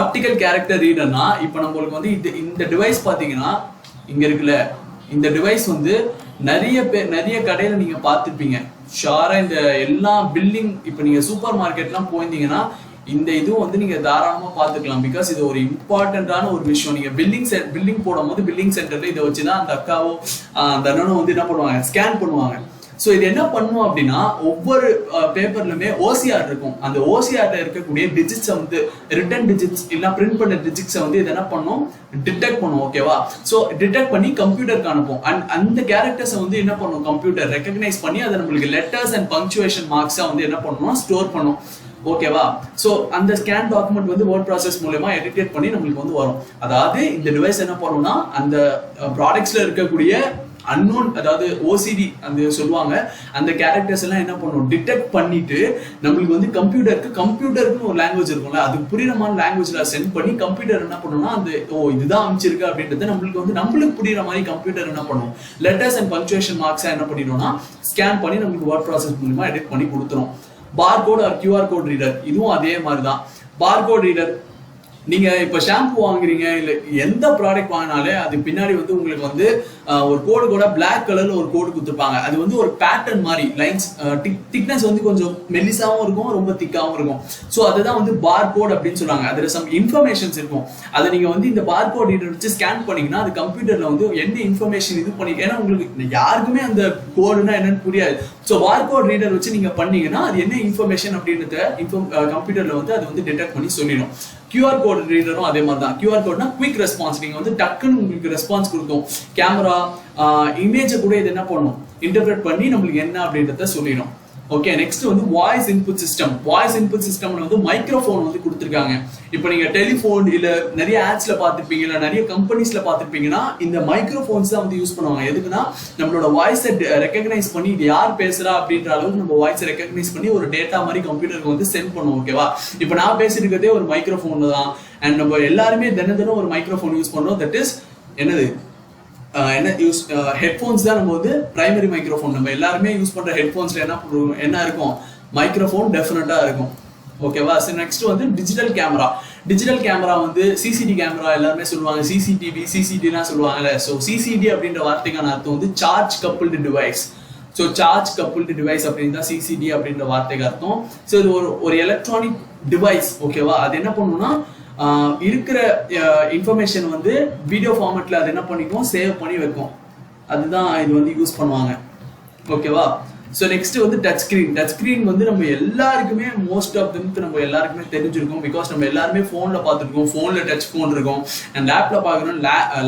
optical character ரீடர்னா இப்போ நம்மளுக்கு வந்து இந்த டிவைஸ் பார்த்தீங்கன்னா இங்க இருக்குல்ல, இந்த டிவைஸ் வந்து நிறைய கடையில நீங்க பார்த்துருப்பீங்க. ஷாரா இந்த எல்லா பில்டிங், இப்போ நீங்க சூப்பர் மார்க்கெட்லாம் போயிருந்தீங்கன்னா இந்த இதுவும் வந்து நீங்க தாராளமா பார்த்துக்கலாம். பிகாஸ் இது ஒரு இம்பார்ட்டன்டான ஒரு விஷயம். நீங்க பில்டிங் போடும் போது பில்டிங் சென்டர்ல இதை வச்சுதான் அந்த அக்காவோ அந்த அண்ணனும் வந்து என்ன பண்ணுவாங்க, ஸ்கேன் பண்ணுவாங்க. ஸோ இது என்ன பண்ணும் அப்படின்னா ஒவ்வொரு பேப்பர்லுமே ஓசிஆர் இருக்கும். அந்த ஓசிஆர்ல இருக்கக்கூடிய டிஜிட்ஸை வந்து ரிட்டன் டிஜிட்ஸ் இல்லை பிரிண்ட் பண்ண டிஜிட்ஸை வந்து இது என்ன பண்ணும், டிடெக்ட் பண்ணும். ஓகேவா? ஸோ டிடெக்ட் பண்ணி கம்ப்யூட்டருக்கு அனுப்பும். அண்ட் அந்த கேரக்டர்ஸை வந்து என்ன பண்ணும், கம்ப்யூட்டர் ரெகக்னைஸ் பண்ணி அதை நம்மளுக்கு லெட்டர்ஸ் அண்ட் பங்க்சுவேஷன் மார்க்ஸா வந்து என்ன பண்ணணும், ஸ்டோர் பண்ணும். ஓகேவா? ஸோ அந்த ஸ்கேன் டாக்குமெண்ட் வந்து வேர்ட் ப்ராசஸ் மூலமா எடிட் பண்ணி நம்மளுக்கு வந்து வரும். அதாவது இந்த டிவைஸ் என்ன பண்ணும்னா அந்த ப்ராடக்ட்ஸ்ல இருக்கக்கூடிய அன்னோன், அதாவது ஓசிடி அந்த சொல்லுவாங்க, அந்த கேரக்டர்ஸ் எல்லாம் என்ன பண்ணும், டிடெக்ட் பண்ணிட்டு நம்மளுக்கு வந்து கம்ப்யூட்டருக்குன்னு ஒரு லாங்குவேஜ் இருக்கும்ல, அது புரியுற மாதிரி லாங்குவேஜ்ல சென்ட் பண்ணி கம்ப்யூட்டர் என்ன பண்ணும்னா அந்த இதுதான் அமைச்சிருக்கு அப்படின்றது நம்மளுக்கு புரியுற மாதிரி கம்ப்யூட்டர் என்ன பண்ணும், லெட்டர்ஸ் அண்ட் பங்க்சுவேஷன் மார்க்ஸா என்ன பண்ணிடும்னா ஸ்கேன் பண்ணி நம்மளுக்கு வேர்ட் ப்ராசஸ் மூலமா எடிட் பண்ணி கொடுத்துரும். Barcode or QR code reader, இதுவும் அதே மாதிரி தான். பார்கோட் ரீடர் நீங்க இப்ப ஷாம்பு வாங்குறீங்க இல்ல எந்த ப்ராடக்ட் வாங்கினாலே அது பின்னாடி வந்து உங்களுக்கு வந்து ஒரு கோடு கூட பிளாக் கலர்ல ஒரு கோடு கொடுத்துருப்பாங்க. அது வந்து ஒரு பேட்டர்ன் மாதிரி லைன்ஸ், திக்னஸ் வந்து கொஞ்சம் மெல்லிசாவும் இருக்கும், ரொம்ப திக்காவும் இருக்கும். ஸோ அதுதான் வந்து பார் கோட் அப்படின்னு சொல்றாங்க. அதுல சம் இன்ஃபர்மேஷன்ஸ் இருக்கும். அதை நீங்க வந்து இந்த பார் கோட் ரீடர் வச்சு ஸ்கேன் பண்ணீங்கன்னா அது கம்ப்யூட்டர்ல வந்து என்ன இன்ஃபர்மேஷன் இது பண்ணி, ஏன்னா உங்களுக்கு யாருக்குமே அந்த கோடுனா என்னன்னு புரியாது. ஸோ பார் கோட் ரீடர் வச்சு நீங்க பண்ணீங்கன்னா அது என்ன இன்ஃபர்மேஷன் அப்படின்றத கம்ப்யூட்டர்ல வந்து அது வந்து டிடெக்ட் பண்ணி சொல்லிடும். கியூஆர் கோட் ரீடரும் அதே மாதிரி தான். கியூஆர் கோட்னா குவிக் ரெஸ்பான்ஸ், நீங்க வந்து டக்குன்னு உங்களுக்கு ரெஸ்பான்ஸ் கொடுக்கும். கேமரா இமேஜை கூட இது என்ன பண்ணும், இன்டர்பிரேட் பண்ணி நம்மளுக்கு என்ன அப்படின்றத சொல்லிடும். ஓகே, நெக்ஸ்ட் வந்து voice input system. Voice input சிஸ்டம்ல வந்து மைக்ரோஃபோன் வந்து கொடுத்துருக்காங்க. இப்போ நீங்க டெலிஃபோன் இல்ல நிறைய ஆட்ஸ்ல பார்த்துருப்பீங்க, இல்ல நிறைய கம்பெனிஸ்ல பார்த்துருப்பீங்கன்னா இந்த மைக்ரோஃபோன்ஸ் தான் வந்து யூஸ் பண்ணுவாங்க. எதுக்குன்னா நம்மளோட வாய்ஸை ரெகக்னைஸ் பண்ணி இது யார் பேசுறா அப்படின்ற அளவுக்கு நம்ம வாய்ஸை ரெகக்னைஸ் பண்ணி ஒரு டேட்டா மாதிரி கம்ப்யூட்டருக்கு வந்து சென்ட் பண்ணுவோம். ஓகேவா? இப்போ நான் பேசிட்டு இருக்கிறதே ஒரு மைக்ரோஃபோன் தான். அண்ட் நம்ம எல்லாருமே தினம் ஒரு மைக்ரோஃபோன் யூஸ் பண்றோம். தட் இஸ் என்னது, என்ன யூஸ், ஹெட்ஃபோன்ஸ் தான் நம்ம வந்து பிரைமரி மைக்ரோஃபோன். நம்ம எல்லாருமே யூஸ் பண்ற ஹெட்ஃபோன்ஸ்ல என்ன இருக்கும், மைக்ரோஃபோன் டெஃபினட்டா இருக்கும். ஓகேவா? நெக்ஸ்ட் வந்து டிஜிட்டல் கேமரா. டிஜிட்டல் கேமரா வந்து சிசிடி கேமரா எல்லாருமே சொல்லுவாங்க, சிசிடிவி சிசிடிலாம் சொல்லுவாங்கல்ல. ஸோ சிசிடி அப்படின்ற வார்த்தைக்கான அர்த்தம் வந்து charge coupled device. So charge coupled device அப்படின்னு தான் சிசிடி அப்படின்ற வார்த்தைக்கு அர்த்தம். ஸோ இது ஒரு எலக்ட்ரானிக் டிவைஸ். ஓகேவா? அது என்ன பண்ணுன்னா இருக்கிற இன்ஃபர்மேஷன் வந்து வீடியோ ஃபார்மேட்ல அது என்ன பண்ணிக்கும், சேவ் பண்ணி வைக்கும். அதுதான் இது வந்து யூஸ் பண்ணுவாங்க. ஓகேவா? ஸோ நெக்ஸ்ட் வந்து டச் ஸ்கிரீன். டச் ஸ்கிரீன் வந்து நம்ம எல்லாருக்குமே மோஸ்ட் ஆஃப் திங்க் நம்ம எல்லாருக்குமே தெரிஞ்சிருக்கும். பிகாஸ் நம்ம எல்லாருமே ஃபோனில் பார்த்துருக்கோம், ஃபோனில் டச் ஃபோன் இருக்கும். அண்ட் லேப்ல பார்க்கணும்,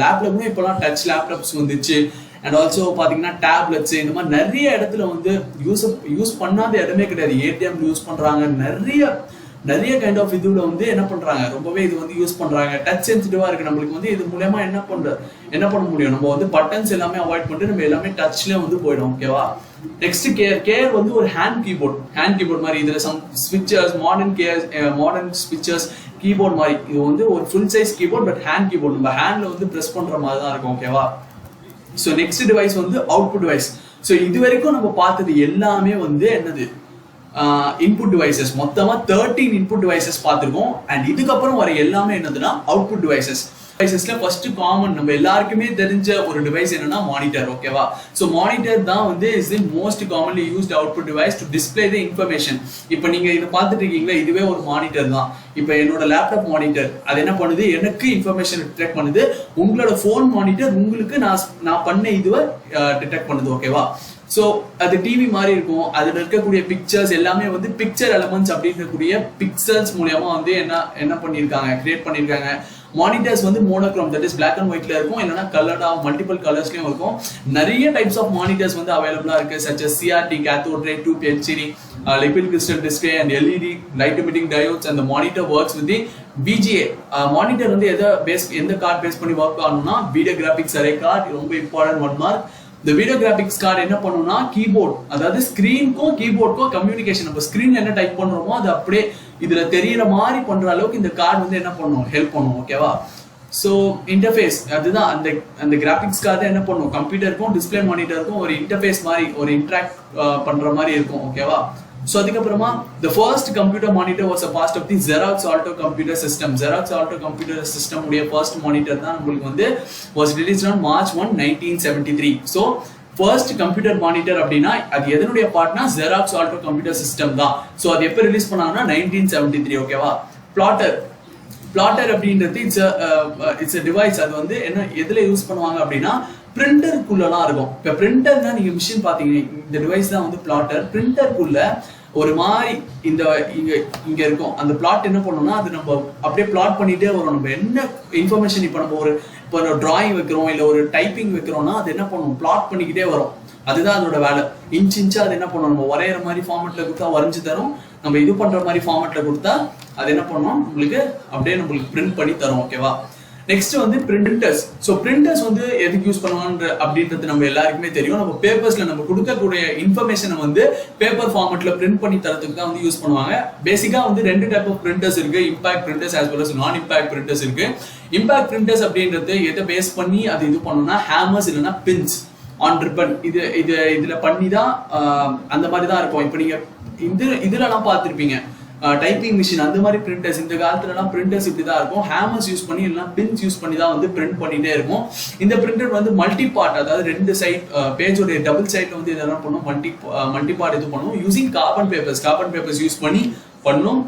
லேப்ல கூட இப்போலாம் டச் லேப்டாப்ஸ் வந்துச்சு. அண்ட் ஆல்சோ பார்த்தீங்கன்னா டேப்லெட்ஸ், இந்த மாதிரி நிறைய இடத்துல வந்து யூஸ் பண்ணாத இடமே கிடையாது. ஏடிஎம் யூஸ் பண்ணுறாங்க, நிறைய கைண்ட் ஆஃப் இதுல வந்து என்ன பண்றாங்க, ரொம்பவே இது வந்து யூஸ் பண்றாங்க. டச் சென்சிட்டிவா இருக்கு நம்மளுக்கு வந்து இது மூலமா என்ன பண்ண முடியும், நம்ம வந்து பட்டன்ஸ் எல்லாமே அவாய்ட் பண்ணிட்டு நம்ம எல்லாமே டச்ல வந்து போயிடும். ஓகேவா? நெக்ஸ்ட் கேர் வந்து ஒரு ஹேண்ட் கீபோர்ட் மாதிரி. இதுல சம் ஸ்விட்சர்ஸ், மாடர்ன் ஸ்விட்சர்ஸ், கீபோர்ட் மாதிரி. இது வந்து ஒரு full size keyboard, but hand keyboard, நம்ம ஹேண்ட்ல வந்து பிரஸ் பண்ற மாதிரி தான் இருக்கும். ஓகேவா? ஸோ நெக்ஸ்ட் டிவைஸ் வந்து அவுட்புட் டிவைஸ். ஸோ இது வரைக்கும் நம்ம பார்த்தது எல்லாமே வந்து என்னது, இன்புட் டிவைசஸ். மொத்தமா 13 இன்புட் டிவைசஸ் பார்த்திருக்கோம். அண்ட் இதுக்கப்புறம் வர எல்லாமே என்னதுன்னா அவுட்புட் டிவைசஸ். டிவைசஸ்ல ஃபர்ஸ்ட் காமன் நம்ம எல்லாருக்குமே தெரிஞ்ச ஒரு டிவைஸ் என்னன்னா மானிட்டர். ஓகேவா? ஸோ மானிட்டர் தான் வந்து is the most commonly used output device to display the information. இப்போ நீங்க இதை பார்த்துட்டு இருக்கீங்களா, இதுவே ஒரு மானிட்டர் தான். இப்போ என்னோட லேப்டாப் மானிட்டர் அது என்ன பண்ணுது, எனக்கு இன்ஃபர்மேஷன் டிடெக்ட் பண்ணுது. உங்களோட ஃபோன் மானிட்டர் உங்களுக்கு நான் பண்ண இதுவை டிடெக்ட் பண்ணுது. ஓகேவா? ஸோ அது டிவி மாதிரி இருக்கும். அதில் இருக்கக்கூடிய பிக்சர்ஸ் எல்லாமே வந்து பிக்சர் எலமெண்ட்ஸ் அப்படின்றக்கூடிய பிக்சல்ஸ் மூலியமா வந்து என்ன பண்ணியிருக்காங்க, கிரியேட் பண்ணியிருக்காங்க. மானிட்டர்ஸ் வந்து monochrome, that is black and ஒயிட்ல இருக்கும், இல்லைன்னா கலர்டா மல்டிபிள் கலர்ஸ்லயும் இருக்கும். நிறைய டைப்ஸ் ஆஃப் மானிட்டர்ஸ் வந்து அவைலபிளா இருக்கு, such as CRT, cathode ray, tube LCD, liquid crystal display and LED light emitting diodes. and the monitor works with the VGA. Monitor வந்து எந்த கார்டு பேஸ் பண்ணி ஒர்க் ஆகணும்னா வீடியோ கிராபிக்ஸ் அரே கார்டு, ரொம்ப important one mark. இந்த video graphics card என்ன பண்ணும்னா keyboard, அதாவது ஸ்கிரீனுக்கும் கீபோர்டுக்கும் communication, நம்ம ஸ்கிரீன்ல என்ன டைப் பண்றோமோ அது அப்படியே இதுல தெரியற மாதிரி பண்ற அளவுக்கு இந்த கார்டு வந்து என்ன பண்ணும், ஹெல்ப் பண்ணும். ஓகேவா? ஸோ இன்டர்ஃபேஸ் அதுதான் அந்த கிராபிக்ஸ் கார்டு என்ன பண்ணும், கம்ப்யூட்டருக்கும் டிஸ்பிளே மானிட்டருக்கும் ஒரு இன்டர்ஃபேஸ் மாதிரி ஒரு இன்டராக்ட் பண்ற மாதிரி இருக்கும். ஓகேவா? ஸோ அதுக்கப்புறமா the first computer monitor was a part of the Xerox Alto computer system. Xerox Alto computer system உடைய first monitor தான் உங்களுக்கு வந்து was released on March 1, 1973. So first computer monitor அப்படின்னா அது எதனுடைய பார்ட்னா Xerox Alto computer system தான். So அது எப்போ ரிலீஸ் பண்ணாங்கன்னா 1973. ஓகேவா? பிளாட்டர் அப்படின்றது இட்ஸ் a டிவைஸ். அது வந்து என்ன எதுல யூஸ் பண்ணுவாங்க அப்படின்னா பிரிண்டருக்குள்ளலாம் இருக்கும். இப்போ பிரிண்டர்னா நீங்க மிஷின் பாத்தீங்கன்னா இந்த டிவைஸ் தான் வந்து பிளாட்டர். பிரிண்டருக்குள்ள ஒரு மாதிரி இங்க இருக்கும். அந்த பிளாட் என்ன பண்ணணும்னா அது நம்ம அப்படியே பிளாட் பண்ணிட்டே வரும். நம்ம என்ன இன்ஃபர்மேஷன் இப்போ ஒரு டிராயிங் வைக்கிறோம் இல்ல ஒரு டைப்பிங் வைக்கிறோம்னா அது என்ன பண்ணும், பிளாட் பண்ணிக்கிட்டே வரும். அதுதான் அதோட வேலை. இன்ச்சா அது என்ன பண்ணும், நம்ம வரைகிற மாதிரி ஃபார்மெட்ல கொடுத்தா வரைஞ்சு தரும், நம்ம இது பண்ற மாதிரி ஃபார்மெட்ல கொடுத்தா அது என்ன பண்ணும், நம்மளுக்கு அப்படியே நம்மளுக்கு பிரிண்ட் பண்ணி தரும். ஓகேவா? நெக்ஸ்ட் வந்து பிரிண்டர்ஸ். ஸோ பிரிண்டர்ஸ் வந்து எதுக்கு யூஸ் பண்ணுவாங்க அப்படின்றது நம்ம எல்லாருக்குமே தெரியும். நம்ம பேப்பர்ஸ்ல நம்ம கொடுக்கக்கூடிய இன்ஃபர்மேஷனை வந்து பேப்பர் ஃபார்மெட்ல பிரிண்ட் பண்ணி தரதுக்கு தான் வந்து யூஸ் பண்ணுவாங்க. பேசிக்கா வந்து ரெண்டு டைப் ஆஃப் பிரிண்டர்ஸ் இருக்கு, impact printers as well as நான் இம்பாக்ட் பிரிண்டர்ஸ் இருக்கு. இம்பாக்ட் பிரிண்டர்ஸ் அப்படின்றது எதை பேஸ் பண்ணி அது இது பண்ணணும்னா ஹேமர்ஸ் இல்லைன்னா பின்ஸ் ஆன் ரிப்பன் இதுல பண்ணி தான் அந்த மாதிரி தான் இருக்கும். இப்போ நீங்க இதுலலாம் பார்த்துருப்பீங்க டைப்பிங் மிஷின் அந்த மாதிரி பிரிண்டர்ஸ். இந்த காலத்துலலாம் பிரிண்டர்ஸ் இப்படிதான் இருக்கும், ஹேமர்ஸ் யூஸ் பண்ணி இல்லைன்னா பின்ஸ் யூஸ் பண்ணி தான் வந்து பிரிண்ட் பண்ணிட்டே இருக்கும். இந்த பிரிண்டர் வந்து மல்டி பார்ட், அதாவது ரெண்டு சைட் பேஜோட டபுள் சைட்ல வந்து இதெல்லாம் பண்ணும், மல்டி பார்ட் இது பண்ணும் யூசிங் கார்பன் பேப்பர்ஸ் யூஸ் பண்ணி பண்ணும்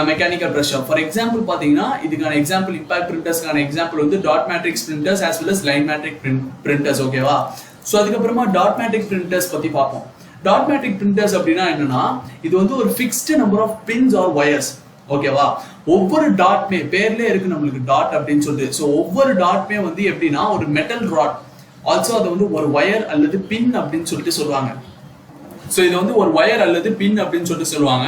மெக்கானிக்கல் ப்ரெஷர். ஃபார் எக்ஸாம்பிள் பாத்தீங்கன்னா இதுக்கான எக்ஸாம்பிள் இம்பாக்ட் பிரிண்டர்ஸ்க்கான எக்ஸாம்பிள் வந்து dot matrix printers as well as line matric printers. ஓகேவா? ஸோ அதுக்கப்புறமா டாட் மேட்ரிக் பிரிண்டர்ஸ் பத்தி பார்ப்போம். டாட் மேட்ரிக் பிரிண்டர்ஸ் அப்படின்னா என்னன்னா இது வந்து ஒரு fixed number of pins or wires. ஓகேவா? ஒவ்வொரு டாட்மே பேர்லயே இருக்கு நம்மளுக்கு டாட் அப்படின்னு சொல்லிட்டு. ஸோ ஒவ்வொரு டாட்மே வந்து எப்படின்னா ஒரு மெட்டல் ராட், ஆல்சோ அதை வந்து ஒரு வயர் அல்லது பின் அப்படின்னு சொல்லிட்டு சொல்லுவாங்க. ஸோ இது வந்து ஒரு வயர் அல்லது பின் அப்படின்னு சொல்லிட்டு சொல்லுவாங்க.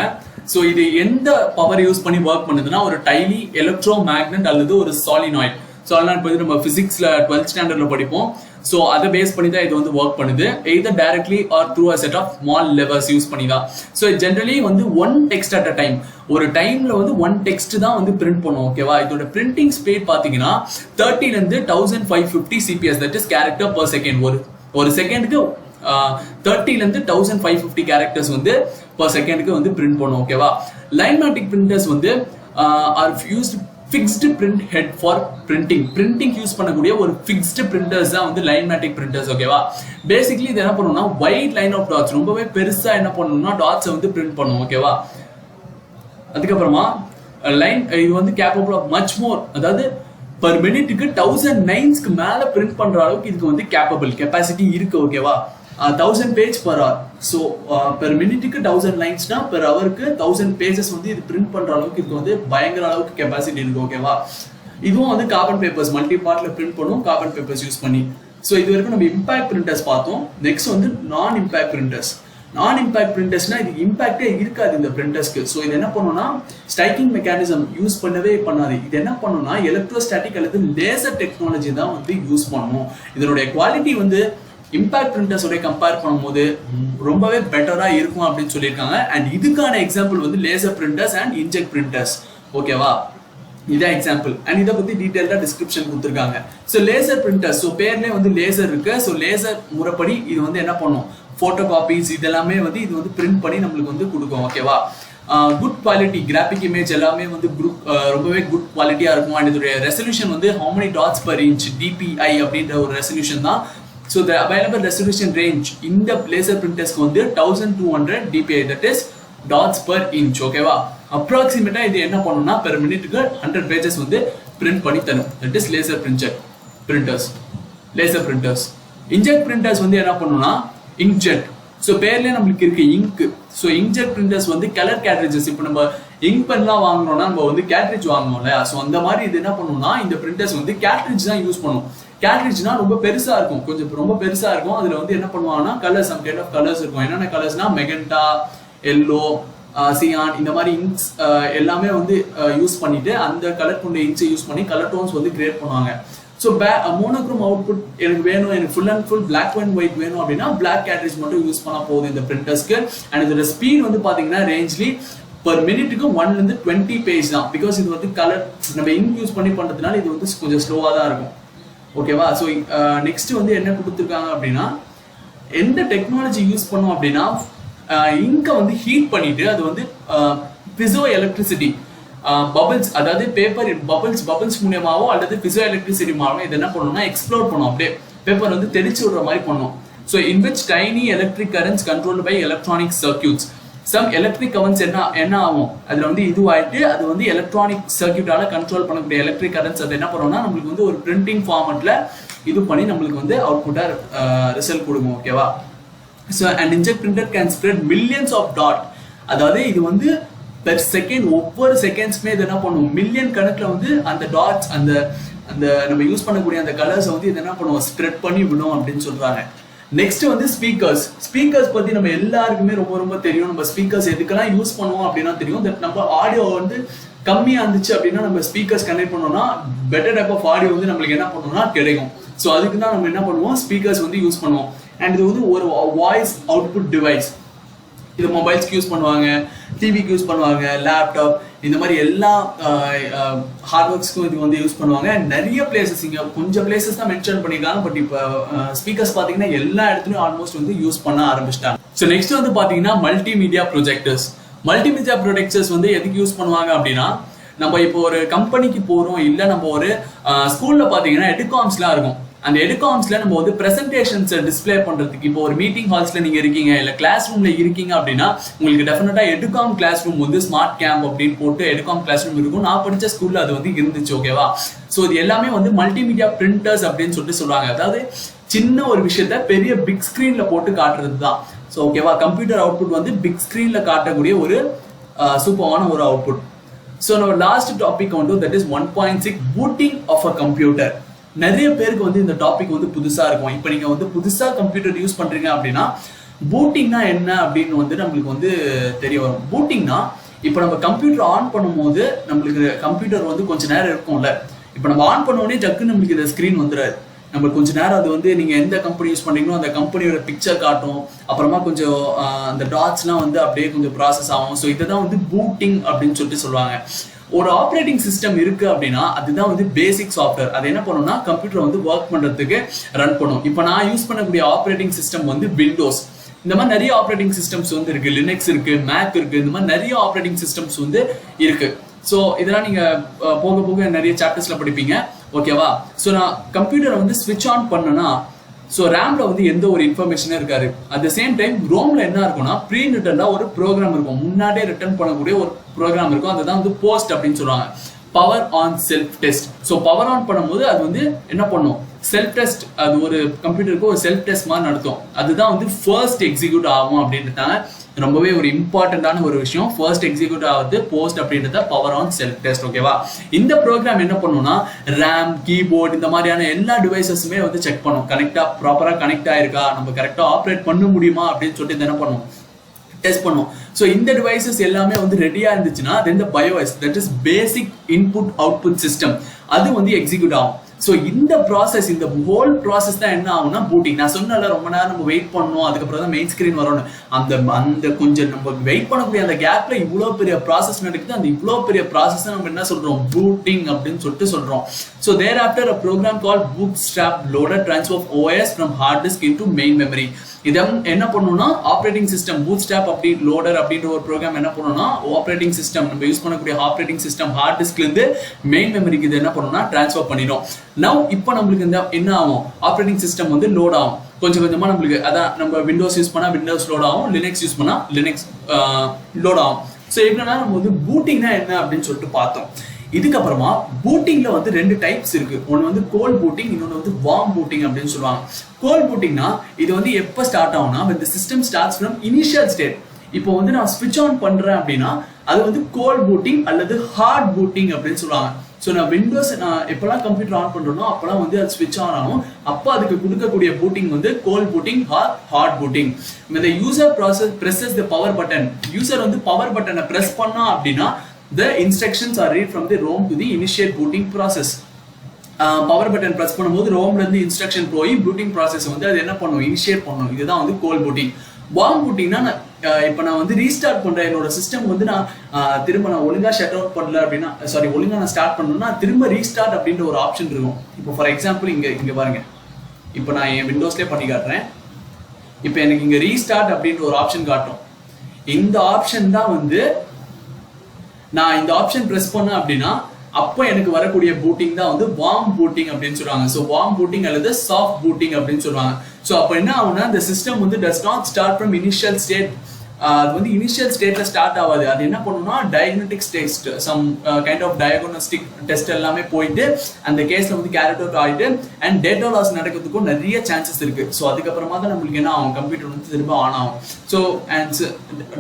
ஸோ இது எந்த பவர் யூஸ் பண்ணி ஒர்க் பண்ணுதுன்னா ஒரு டைலி எலக்ட்ரோ மேக்னெட் அல்லது ஒரு சாலினாய்ட். சாலினாய்ட் பத்தி நம்ம பிசிக்ஸ்ல 12th ஸ்டாண்டர்ட்ல படிப்போம். ஸோ அதை பேஸ் பண்ணி தான் இது வந்து ஒர்க் பண்ணுது, either directly or through a set of small levers use பண்ணி தான். ஸோ ஜென்ரலி வந்து one text at a time, ஒரு டைம்ல வந்து ஒன் டெக்ஸ்ட் தான் வந்து பிரிண்ட் பண்ணும். ஓகேவா? இதோட பிரிண்டிங் ஸ்பீட் பாத்தீங்கன்னா 30 ல இருந்து 1550 CPS, that is character per second. ஒரு செகண்டுக்கு 30 ல இருந்து 1550 கேரக்டர்ஸ் வந்து பர் செகண்டுக்கு வந்து பிரிண்ட் பண்ணும். ஓகேவா? லைன் மேட்ரிக் பிரிண்டர்ஸ் வந்து are used fixed print head for printing use பண்ணக்கூடிய ஒரு ஃபிக்ஸ்டு பிரிண்டர்ஸ் தான் வந்து லைன் மேட்ரிக் பிரிண்டர்ஸ். ஓகேவா? பேசிக்கலி இது என்ன பண்ணும்னா வைட் லைன் ஆஃப் டாட்ஸ், ரொம்பவே பெருசா என்ன பண்ணணும்னா டாட்ஸை வந்து பிரிண்ட் பண்ணும். ஓகேவா? அதுக்கப்புறமா லைன் இது வந்து கேப்பபிள் ஆஃப் மச் மோர், அதாவது பர் மினிட்டுக்கு 1000 லைன்ஸ்க்கு மேல பிரிண்ட் பண்ற அளவுக்கு இதுக்கு வந்து கெப்பாசிட்டி இருக்கு. ஓகேவா? 1000 page per hour. So per மினிட்டுக்கு 1000 லைன்ஸ்னா பெர் ஹவருக்கு 1000 பேஜஸ் வந்து இது பிரிண்ட் பண்ற அளவுக்கு இதுக்கு வந்து பயங்கர அளவுக்கு கெப்பாசிட்டி இருக்கு. ஓகேவா? இதுவும் வந்து கார்பன் பேப்பர்ஸ் மல்டி பார்ட்ல பிரிண்ட் பண்ணும் கார்பன் பேப்பர்ஸ் யூஸ் பண்ணி. ஸோ இது வரைக்கும் நம்ம இம்பாக்ட் பிரிண்டர்ஸ் பார்த்தோம். நெக்ஸ்ட் வந்து நான் இம்பாக்ட் பிரிண்டர்ஸ்னா இது இம்பாக்டே இருக்காது இந்த பிரிண்டர்ஸ்க்கு. ஸோ இது என்ன பண்ணும்னா ஸ்ட்ரைக்கிங் மெக்கானிசம் யூஸ் பண்ணவே பண்ணாது. இது என்ன பண்ணும்னா எலக்ட்ரோஸ்டாட்டிக் அல்லது லேசர் டெக்னாலஜி தான் வந்து யூஸ் பண்ணும். இதனுடைய குவாலிட்டி வந்து இம்பாக்ட் பிரிண்டர்ஸோட கம்பேர் பண்ணும்போது ரொம்பவே பெட்டரா இருக்கும் அப்படின்னு சொல்லியிருக்காங்க. அண்ட் இதுக்கான எக்ஸாம்பிள் வந்து laser printers and inject printers. ஓகேவா? இதான் எக்ஸாம்பிள். அண்ட் இதை பத்தி டீடைல்டா டிஸ்கிரிப்ஷன் கொடுத்துருக்காங்க. ஸோ லேசர் பிரிண்டர்ஸ், ஸோ பேர்லேயே வந்து லேசர் இருக்கு. ஸோ லேசர் முறைப்படி இது வந்து என்ன பண்ணும், போட்டோ காப்பீஸ் இதெல்லாமே வந்து இது வந்து பிரிண்ட் பண்ணி நம்மளுக்கு வந்து கொடுக்கும். ஓகேவா? குட் குவாலிட்டி கிராஃபிக் இமேஜ் எல்லாமே வந்து ரொம்பவே குட் குவாலிட்டியா இருக்கும். அண்ட் இதோட ரெசல்யூஷன் வந்து how many dots per inch DPI அப்படின்ற ஒரு ரெசல்யூஷன் தான். So the available resolution range in the laser printers வந்து 1200 DPI, that is dots per inch. ஓகேவா? அப்ராக்சிமேட்டா இது என்ன பண்ணும்னா பெர் மினிட்டுக்கு 100 பேஜஸ் வந்து பிரிண்ட் பண்ணி தரும். that is laser printers. Inject printers வந்து என்ன பண்ணும்னா இங்க்ஜெட். ஸோ பேர்லேயே நம்மளுக்கு இருக்கு இங்க். ஸோ இங்க்ஜெட் பிரிண்டர்ஸ் வந்து கலர் கேட்ரிஜஸ். இப்போ நம்ம இங்க் பென்லாம் வாங்குறோம்னா நம்ம வந்து கேட்ரிஜ் வாங்கணும்ல. ஸோ அந்த மாதிரி இது என்ன பண்ணுவோம்னா இந்த பிரிண்டர்ஸ் வந்து கேட்ரிஜ் தான் யூஸ் பண்ணும். கேட்ரிஜ்னா ரொம்ப பெருசா இருக்கும், கொஞ்சம் ரொம்ப பெருசா இருக்கும். அதுல வந்து என்ன பண்ணுவாங்கன்னா colours, some kind of colours இருக்கும். என்னென்ன கலர்ஸ்னா மெகண்டா, எல்லோ, சியான், இந்த மாதிரி இங்க்ஸ் எல்லாமே வந்து யூஸ் பண்ணிட்டு அந்த கலர் கொண்ட இங்க்ஸை யூஸ் பண்ணி கலர் டோன்ஸ் வந்து கிரியேட் பண்ணுவாங்க. ஸோ மோனோக்ரோம் அவுட்புட் எனக்கு வேணும், எனக்கு full and full black and white வேணும் அப்படின்னா பிளாக் கேட்ரிஜ் மட்டும் யூஸ் பண்ணா போகுது இந்த பிரிண்டர்ஸ்க்கு. அண்ட் இதோட ஸ்பீட் வந்து பாத்தீங்கன்னா ரேஞ்ச்லி பர் மினிட்டுக்கு 1 to 20 பேஜ் தான். பிகாஸ் இது வந்து கலர் நம்ம இங்க் யூஸ் பண்ணி பண்றதுனால இது வந்து கொஞ்சம் ஸ்லோவா தான் இருக்கும். ஓகேவா? ஸோ நெக்ஸ்ட் வந்து என்ன கொடுத்துருக்காங்க அப்படின்னா எந்த டெக்னாலஜி யூஸ் பண்ணோம் அப்படின்னா இங்கை வந்து ஹீட் பண்ணிட்டு அது வந்து பிசோ எலக்ட்ரிசிட்டி பபிள்ஸ், அதாவது பேப்பர் பபிள்ஸ் மூலியமாவோ அல்லது பிசோ எலக்ட்ரிசிட்டி மூலமாக இது என்ன பண்ணணும்னா எக்ஸ்ப்ளோர் பண்ணும். அப்படியே பேப்பர் வந்து தெளிச்சு விடுற மாதிரி பண்ணும். So in which tiny electric currents controlled by electronic circuits. Some electric currents என்ன ஆகும், அதுல வந்து இதுவாயிட்டு அது வந்து எலக்ட்ரானிக் சர்க்கியூட்டால கண்ட்ரோல் பண்ணக்கூடிய எலக்ட்ரிக் கரண்ட்ஸ் அது என்ன பண்ணும்னா நம்மளுக்கு வந்து ஒரு பிரிண்டிங் ஃபார்மட்ல இது பண்ணி நம்மளுக்கு வந்து அவுட்புட்டா ரிசல்ட் கொடுக்கும். ஓகேவா? So and inkjet printer can spread millions of dot. அதாவது இது வந்து பெர் செகண்ட், ஒவ்வொரு செகண்ட்ஸ்மே இது என்ன பண்ணும், மில்லியன் கணக்குல வந்து அந்த டாட்ஸ் அந்த அந்த நம்ம யூஸ் பண்ணக்கூடிய அந்த கலர்ஸ் வந்து இது என்ன பண்ணுவோம், ஸ்ப்ரெட் பண்ணி விடும் அப்படின்னு சொல்றாங்க. நெக்ஸ்ட் வந்து ஸ்பீக்கர்ஸ் பத்தி நம்ம எல்லாருக்குமே ரொம்ப ரொம்ப தெரியும். நம்ம ஸ்பீக்கர்ஸ் எதுக்கெல்லாம் யூஸ் பண்ணுவோம் அப்படின்னா தெரியும். தட் நம்ம ஆடியோ வந்து கம்மியா இருந்துச்சு அப்படின்னா நம்ம ஸ்பீக்கர்ஸ் கனெக்ட் பண்ணோம்னா பெட்டர் டைப் ஆஃப் ஆடியோ வந்து நம்மளுக்கு என்ன பண்ணணும்னா கிடைக்கும். ஸோ அதுக்கு தான் நம்ம என்ன பண்ணுவோம், ஸ்பீக்கர்ஸ் வந்து யூஸ் பண்ணுவோம். அண்ட் இது வந்து ஒரு வாய்ஸ் அவுட்புட் டிவைஸ். இது மொபைல்ஸ்க்கு யூஸ் பண்ணுவாங்க, டிவிக்கு யூஸ் பண்ணுவாங்க, லேப்டாப், இந்த மாதிரி எல்லா ஹார்ட் ஒர்க்ஸ்க்கும் இது வந்து யூஸ் பண்ணுவாங்க. நிறைய பிளேசஸ், இங்கே கொஞ்சம் பிளேசஸ் தான் மென்ஷன் பண்ணியிருக்காங்க. பட் இப்போ ஸ்பீக்கர்ஸ் பார்த்தீங்கன்னா எல்லா இடத்துலையும் ஆல்மோஸ்ட் வந்து யூஸ் பண்ண ஆரம்பிச்சிட்டாங்க. ஸோ நெக்ஸ்ட் வந்து பார்த்தீங்கன்னா மல்டிமீடியா ப்ரொஜெக்டர்ஸ். மல்டிமீடியா ப்ரொஜெக்டர்ஸ் வந்து எதுக்கு யூஸ் பண்ணுவாங்க அப்படின்னா நம்ம இப்போ ஒரு கம்பெனிக்கு போகிறோம், இல்லை நம்ம ஒரு ஸ்கூலில் பார்த்தீங்கன்னா எடுகாம்ஸ்லாம் இருக்கும். அந்த எடுகாம்ஸ்ல நம்ம வந்து பிரசன்டேஷன்ஸ் டிஸ்பிளே பண்றதுக்கு, இப்போ ஒரு மீட்டிங் ஹால்ஸ்ல நீங்க இருக்கீங்க இல்ல கிளாஸ் ரூம்ல இருக்கீங்க அப்படின்னா உங்களுக்கு டெஃபினட்டா எடுகாம் கிளாஸ் ரூம் வந்து ஸ்மார்ட் கேம்ப் அப்படின்னு போட்டு எடுகாம் கிளாஸ் ரூம் இருக்கும். நான் படிச்ச ஸ்கூல்ல அது வந்து இருந்துச்சு. ஓகேவா? ஸோ இது எல்லாமே வந்து மல்டிமீடியா பிரிண்டர்ஸ் அப்படின்னு சொல்லிட்டு சொல்றாங்க. அதாவது சின்ன ஒரு விஷயத்த பெரிய பிக் ஸ்கிரீன்ல போட்டு காட்டுறது தான். ஸோ ஓகேவா, கம்ப்யூட்டர் அவுட்புட் வந்து பிக் ஸ்கிரீன்ல காட்டக்கூடிய ஒரு சூப்பரான ஒரு அவுட்புட். ஸோ நம்ம லாஸ்ட் டாபிக் வந்து that is 1.6 booting of a computer. நிறைய பேருக்கு வந்து இந்த டாபிக் வந்து புதுசா இருக்கும். இப்போ நீங்க வந்து புதுசா கம்ப்யூட்டர் யூஸ் பண்றீங்க அப்படின்னா பூட்டிங்னா என்ன அப்படின்னு வந்து நம்மளுக்கு வந்து தெரிய வரும். பூட்டிங்னா இப்போ நம்ம கம்ப்யூட்டர் ஆன் பண்ணும்போது நம்மளுக்கு கம்ப்யூட்டர் வந்து கொஞ்ச நேரம் இருக்கும்ல. இப்போ நம்ம ஆன் பண்ண உடனே டக்குன்னு நம்மளுக்கு இந்த ஸ்கிரீன் வந்துடாது. நம்ம கொஞ்ச நேரம் அது வந்து நீங்க எந்த கம்பெனி யூஸ் பண்றீங்களோ அந்த கம்பெனியோட பிக்சர் காட்டும். அப்புறமா கொஞ்சம் அந்த டாட்ஸ்லாம் வந்து அப்படியே கொஞ்சம் ப்ராசஸ் ஆகும். ஸோ இதுதான் வந்து பூட்டிங் அப்படின்னு சொல்லிட்டு சொல்லுவாங்க. ஒரு ஆப்ரேட்டிங் சிஸ்டம் இருக்கு அப்படின்னா அதுதான் வந்து பேசிக் சாஃப்ட்வேர். அது என்ன பண்ணும்னா கம்ப்யூட்டர் வந்து ஒர்க் பண்றதுக்கு ரன் பண்ணும். இப்போ நான் யூஸ் பண்ணக்கூடிய ஆப்ரேட்டிங் சிஸ்டம் வந்து விண்டோஸ். இந்த மாதிரி நிறைய ஆப்ரேட்டிங் சிஸ்டம்ஸ் வந்து இருக்கு, லினக்ஸ் இருக்கு, மேக் இருக்கு, இந்த மாதிரி நிறைய ஆப்ரேட்டிங் சிஸ்டம்ஸ் வந்து இருக்கு. ஸோ இதெல்லாம் நீங்க போக போக நிறைய சாப்டர்ஸ்ல படிப்பீங்க. ஓகேவா? ஸோ நான் கம்ப்யூட்டரை வந்து ஸ்விட்ச் ஆன் பண்ணனா ஸோ ரேம்ல வந்து எந்த ஒரு இன்ஃபர்மேஷனும் இருக்காரு. அட் த சேம் டைம் ரோம்ல என்ன இருக்கும்னா ப்ரீ ரிட்டர்னா ஒரு ப்ரோக்ராம் இருக்கும், முன்னாடியே ரிட்டர்ன் பண்ணக்கூடிய ஒரு ப்ரோக்ராம் இருக்கும். அதுதான் வந்து போஸ்ட் அப்படின்னு சொல்லுவாங்க, power on self test. So power on பண்ணும்போது அது வந்து என்ன பண்ணும், செல்ஃப் டெஸ்ட், அது ஒரு கம்ப்யூட்டருக்கு ஒரு செல்ஃப் டெஸ்ட் மாதிரி நடத்தும். அதுதான் வந்து ஃபர்ஸ்ட் எக்ஸிக்யூட் ஆகும் அப்படின்றதாங்க. ரொம்பவே ஒரு இம்பார்ட்டன்டான ஒரு விஷயம். ஃபர்ஸ்ட் எக்ஸிக்யூட் ஆகுது போஸ்ட் அப்படின்றத பவர் ஆன் செல்ஃப் டெஸ்ட். ஓகேவா? இந்த ப்ரோக்ராம் என்ன பண்ணும்னா ரேம், கீபோர்டு, இந்த மாதிரியான எல்லா டிவைசஸுமே வந்து செக் பண்ணும். ப்ராப்பரா கனெக்ட் ஆயிருக்கா, நம்ம கரெக்டா ஆப்ரேட் பண்ண முடியுமா அப்படின்னு சொல்லிட்டு என்ன பண்ணும், டெஸ்ட் பண்ணும். ஸோ இந்த டிவைசஸ் எல்லாமே வந்து ரெடியா இருந்துச்சுன்னா then the BIOS, that is basic input output system, அது வந்து எக்ஸிக்யூட் ஆகும். ஸோ இந்த ப்ராசஸ், இந்த ஹோல் ப்ராசஸ் தான் என்ன ஆகும்னா பூட்டிங். நான் சொன்னால ரொம்ப நேரம் நம்ம வெயிட் பண்ணணும், அதுக்கப்புறம் தான் மெயின் ஸ்கிரீன் வரணும். அந்த கொஞ்சம் நம்ம வெயிட் பண்ணக்கூடிய அந்த கேப்ல இவ்வளோ பெரிய ப்ராசஸ் நடக்குது. அந்த இவ்வளோ பெரிய ப்ராசஸ் நம்ம என்ன சொல்றோம், பூட்டிங் அப்படின்னு சொல்லிட்டு சொல்றோம். So there after a program called bootstrap loader transfer of OS from hard disk into main memory. இதை என்ன பண்ணணும்னா ஆப்ரேட்டிங் சிஸ்டம் பூட்ஸ்ட்ராப் அப்படி லோடர் அப்படின்ற ஒரு ப்ரோக்ராம் என்ன பண்ணணும்னா ஆப்ரேட்டிங் சிஸ்டம், நம்ம யூஸ் பண்ணக்கூடிய ஆப்ரேட்டிங் சிஸ்டம் ஹார்ட் டிஸ்க்ல இருந்து மெயின் மெமரிக்கு இது என்ன பண்ணணும்னா டிரான்ஸ்ஃபர் பண்ணிடும். நவ் இப்போ நம்மளுக்கு இந்த என்ன ஆகும், ஆப்ரேட்டிங் சிஸ்டம் வந்து லோட் ஆகும் கொஞ்சம் கொஞ்சமா. நம்மளுக்கு அதான் நம்ம விண்டோஸ் யூஸ் பண்ணா விண்டோஸ் லோட் ஆகும், லினக்ஸ் யூஸ் பண்ணா லினக்ஸ் லோட் ஆகும். ஸோ எப்படின்னா நம்ம வந்து பூட்டிங்னா என்ன அப்படின்னு சொல்லிட்டு பார்த்தோம். இதுக்கப்புறமா பூட்டிங்ல வந்து ரெண்டு டைப்ஸ் இருக்கு. ஒன்று வந்து கோல்ட் பூட்டிங், இன்னொன்று வந்து வார்ம் பூட்டிங் அப்படின்னு சொல்லுவாங்க. கோல்ட் பூட்டிங்னா இது வந்து எப்போ ஸ்டார்ட் ஆகும்னா when the system starts from initial state. இப்போ வந்து நான் ஸ்விட்ச் ஆன் பண்றேன் அப்படின்னா அது வந்து கோல்ட் பூட்டிங் அல்லது ஹார்ட் பூட்டிங் அப்படின்னு சொல்லுவாங்க. ஸோ நான் விண்டோஸ் நான் எப்பெல்லாம் கம்ப்யூட்டர் ஆன் பண்றேனோ அப்பெல்லாம் வந்து அது ஸ்விட்ச் ஆன் ஆகும். அப்போ அதுக்கு கொடுக்கக்கூடிய பூட்டிங் வந்து cold booting or hard booting. இந்த user presses the power button. User வந்து பவர் பட்டனை பிரஸ் பண்ணா அப்படின்னா the instructions are read from the ROM to the initiate booting process. Power button press பண்ணும்போது ரோம்ல இருந்து இன்ஸ்ட்ரக்ஷன் போய் பூட்டிங் ப்ராசஸ் வந்து அது என்ன பண்ணும், இனிஷியேட் பண்ணும். இதுதான் வந்து கோல்ட் பூட்டிங். வார்ம் பூட்டிங்னா இப்போ நான் வந்து ரீஸ்டார்ட் பண்றேன் என்னோட சிஸ்டம் வந்து நான் திரும்ப நான் ஒழுங்கா ஷட் அவுட் பண்ணல அப்படின்னா ஒழுங்கா நான் ஸ்டார்ட் பண்ணணும்னா திரும்ப ரீஸ்டார்ட் அப்படின்ற ஒரு ஆப்ஷன் இருக்கும். இப்போ ஃபார் எக்ஸாம்பிள் இங்க பாருங்க, இப்போ நான் என் விண்டோஸ்லேயே பண்ணி காட்டுறேன். இப்போ எனக்கு இங்க ரீஸ்டார்ட் அப்படின்ற ஒரு ஆப்ஷன் காட்டும். இந்த ஆப்ஷன் தான் வந்து நான் இந்த ஆப்ஷன் பிரஸ் பண்ணேன் அப்படின்னா அப்போ எனக்கு வரக்கூடிய பூட்டிங் தான் வந்து வார்ம் பூட்டிங் அப்படின்னு சொல்லுவாங்க. ஸோ வார்ம் பூட்டிங் அல்லது சாஃப்ட் பூட்டிங் அப்படின்னு சொல்லுவாங்க. ஸோ அப்போ என்ன ஆகும்னா இந்த சிஸ்டம் வந்து does not start from initial state. அது வந்து இனிஷியல் ஸ்டேட்ல ஸ்டார்ட் ஆகாது. அது என்ன பண்ணும்னா diagnostic test, some kind of diagnostic test எல்லாமே போயிட்டு அந்த கேஸ்ல வந்து கேரட் அவுட் ஆகிட்டு அண்ட் டேட்டா லாஸ் நடக்கிறதுக்கும் நிறைய சான்சஸ் இருக்கு. ஸோ அதுக்கப்புறமா தான் நம்மளுக்கு என்ன ஆகும், கம்ப்யூட்டர் வந்து திரும்ப ஆன் ஆகும். ஸோ அண்ட்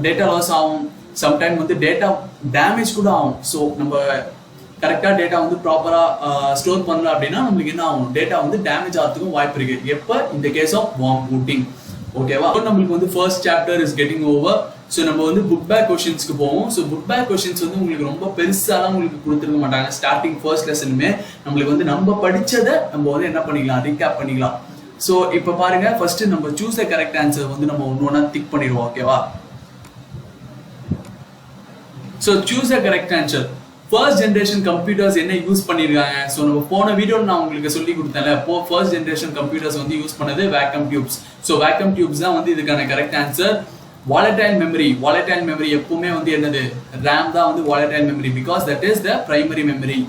டேட்டா லாஸ் ஆகும், சம்டைம் வந்து டேட்டா டேமேஜ் கூட ஆகும். ஸோ நம்ம கரெக்டாக டேட்டா வந்து ப்ராப்பராக ஸ்டோர் பண்ணல அப்படின்னா நம்மளுக்கு என்ன ஆகும், டேட்டா வந்து டேமேஜ் ஆகிறதுக்கும் வாய்ப்பு இருக்கு. எப்போ இந்த கேஸ் ஆஃப் வார்ம் பூட்டிங். ஓகேவா, நம்மளுக்கு வந்து first chapter is getting over. So நம்ம வந்து புக் பேக் கொஸ்டின்ஸ்க்கு போவோம். ஸோ புக் பேக் கொஸ்டின்ஸ் வந்து உங்களுக்கு ரொம்ப பெருசாலாம் உங்களுக்கு கொடுத்துருக்க மாட்டாங்க. ஸ்டார்டிங் ஃபர்ஸ்ட் லெசனுமே நம்மளுக்கு வந்து நம்ம படிச்சதை நம்ம வந்து என்ன பண்ணிக்கலாம், ரீகேப் பண்ணிக்கலாம். ஸோ இப்போ பாருங்க, ஃபர்ஸ்ட் நம்ம சூஸ் த கரெக்ட் ஆன்சர் வந்து நம்ம ஒன்று ஒன்றா டிக் பண்ணிடுவோம். ஓகேவா, so choose the correct answer. First generation computers என்ன யூஸ் பண்ணிருக்காங்க. ஸோ நம்ம போன வீடியோவில் நான் உங்களுக்கு சொல்லி கொடுத்தேன்ல, ஃபர்ஸ்ட் ஜென்ரேஷன் கம்ப்யூட்டர்ஸ் வந்து யூஸ் பண்ணது vacuum tubes. So vacuum tubes தான் வந்து இதுக்கான correct answer. Volatile memory, volatile memory எப்பவுமே வந்து என்னது, ரேம் தான் வந்து volatile memory, because that is the primary memory.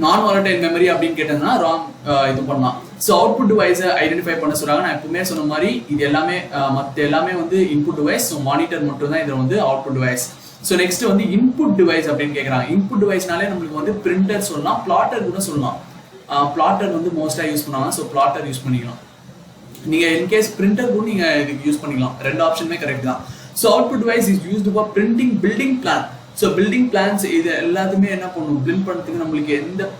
நான் வாலடைல் மெமரி அப்படின்னு கேட்டதுன்னா ராங் இது பண்ணலாம். ஸோ அவுட்புட் டிவைஸை ஐடென்டிஃபை பண்ண சொல்றாங்க. நான் எப்பவுமே சொன்ன மாதிரி இது எல்லாமே மற்ற எல்லாமே வந்து இன்புட் டிவைஸ். ஸோ மானிட்டர் மட்டும் தான் இதில் வந்து அவுட்புட் டிவைஸ். ஸோ நெக்ஸ்ட் வந்து இன்புட் டிவைஸ் அப்படின்னு கேட்குறாங்க. இன்புட் டிவைஸ்னாலே நம்மளுக்கு வந்து பிரிண்டர் சொல்லலாம், பிளாட்டர் கூட சொல்லலாம். பிளாட்டர் வந்து மோஸ்ட்டாக யூஸ் பண்ணுவாங்க. ஸோ பிளாட்டர் யூஸ் பண்ணிக்கலாம். நீங்கள் இன்கேஸ் பிரிண்டர் கூட நீங்கள் இதுக்கு யூஸ் பண்ணிக்கலாம். ரெண்டு ஆப்ஷனுமே கரெக்ட் தான். So output device is used for printing building plan. So building plans இது எல்லாத்துமே என்ன பண்ணும், பிரிண்ட் பண்ணுறதுக்கு நம்மளுக்கு எந்த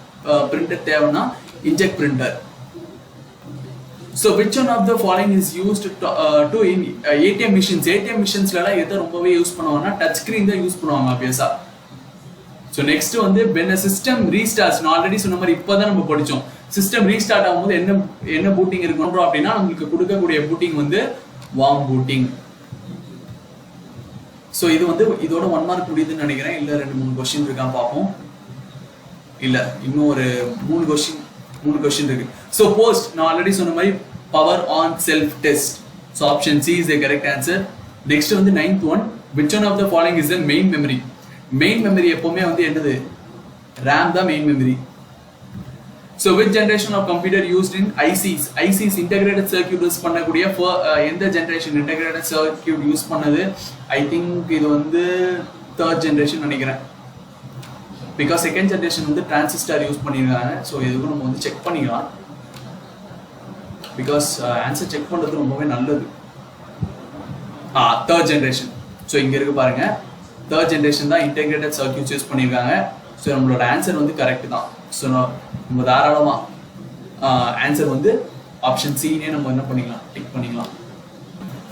பிரிண்டர் தேவைன்னா inject printer. So which one of the following is used to in ATM machines? ATM machines-ல எதை ரொம்பவே யூஸ் பண்ணுவாங்கன்னா டச் ஸ்கிரீன் தான் யூஸ் பண்ணுவாங்க ஆப்வியஸா. ஸோ நெக்ஸ்ட் வந்து when a system restarts, நான் ஆல்ரெடி சொன்ன மாதிரி இப்போதான் நம்ம படித்தோம். சிஸ்டம் ரீஸ்டார்ட் ஆகும்போது என்ன பூட்டிங் இருக்கணும் அப்படின்னா நம்மளுக்கு கொடுக்கக்கூடிய பூட்டிங் வந்து வார்ம் பூட்டிங். ஸோ இது வந்து இதோட 1 மார்க் முடியுதுன்னு நினைக்கிறேன். இல்லை 2-3 கொஸ்டின் இருக்கான்னு பார்ப்போம். இல்லை இன்னும் ஒரு 3 கொஸ்டின் இருக்கு. ஸோ போஸ்ட் நான் ஆல்ரெடி சொன்ன மாதிரி power on self test. So option C is the correct answer. Next வந்து 9th one, which one of the following is the main memory? Main memory எப்பவுமே வந்து என்னது, ரேம் தான் main memory. So which generation of computer used in ICs? ICs integrated circuit use பண்ணக்கூடிய எந்த generation integrated circuit use பண்ணது? I think இது வந்து 3rd generation நினைக்கிறேன். பிகாஸ் 2nd ஜென்ரேஷன் வந்து டிரான்சிஸ்டர் யூஸ் பண்ணியிருக்காங்க. ஸோ எதுக்கும் நம்ம வந்து செக் பண்ணிக்கலாம். பிகாஸ் ஆன்சர் செக் பண்ணுறது ரொம்பவே நல்லது. 3rd generation. ஸோ இங்கே இருக்கு பாருங்க, 3rd ஜென்ரேஷன் தான் இன்டெகிரேட்டட் சர்க்யூட்ஸ் யூஸ் பண்ணியிருக்காங்க. ஸோ நம்மளோட ஆன்சர் வந்து கரெக்ட் தான். ஸோ நம்ம தாராளமாக ஆன்சர் வந்து ஆப்ஷன் சினே நம்ம என்ன பண்ணிக்கலாம், டிக் பண்ணிக்கலாம்.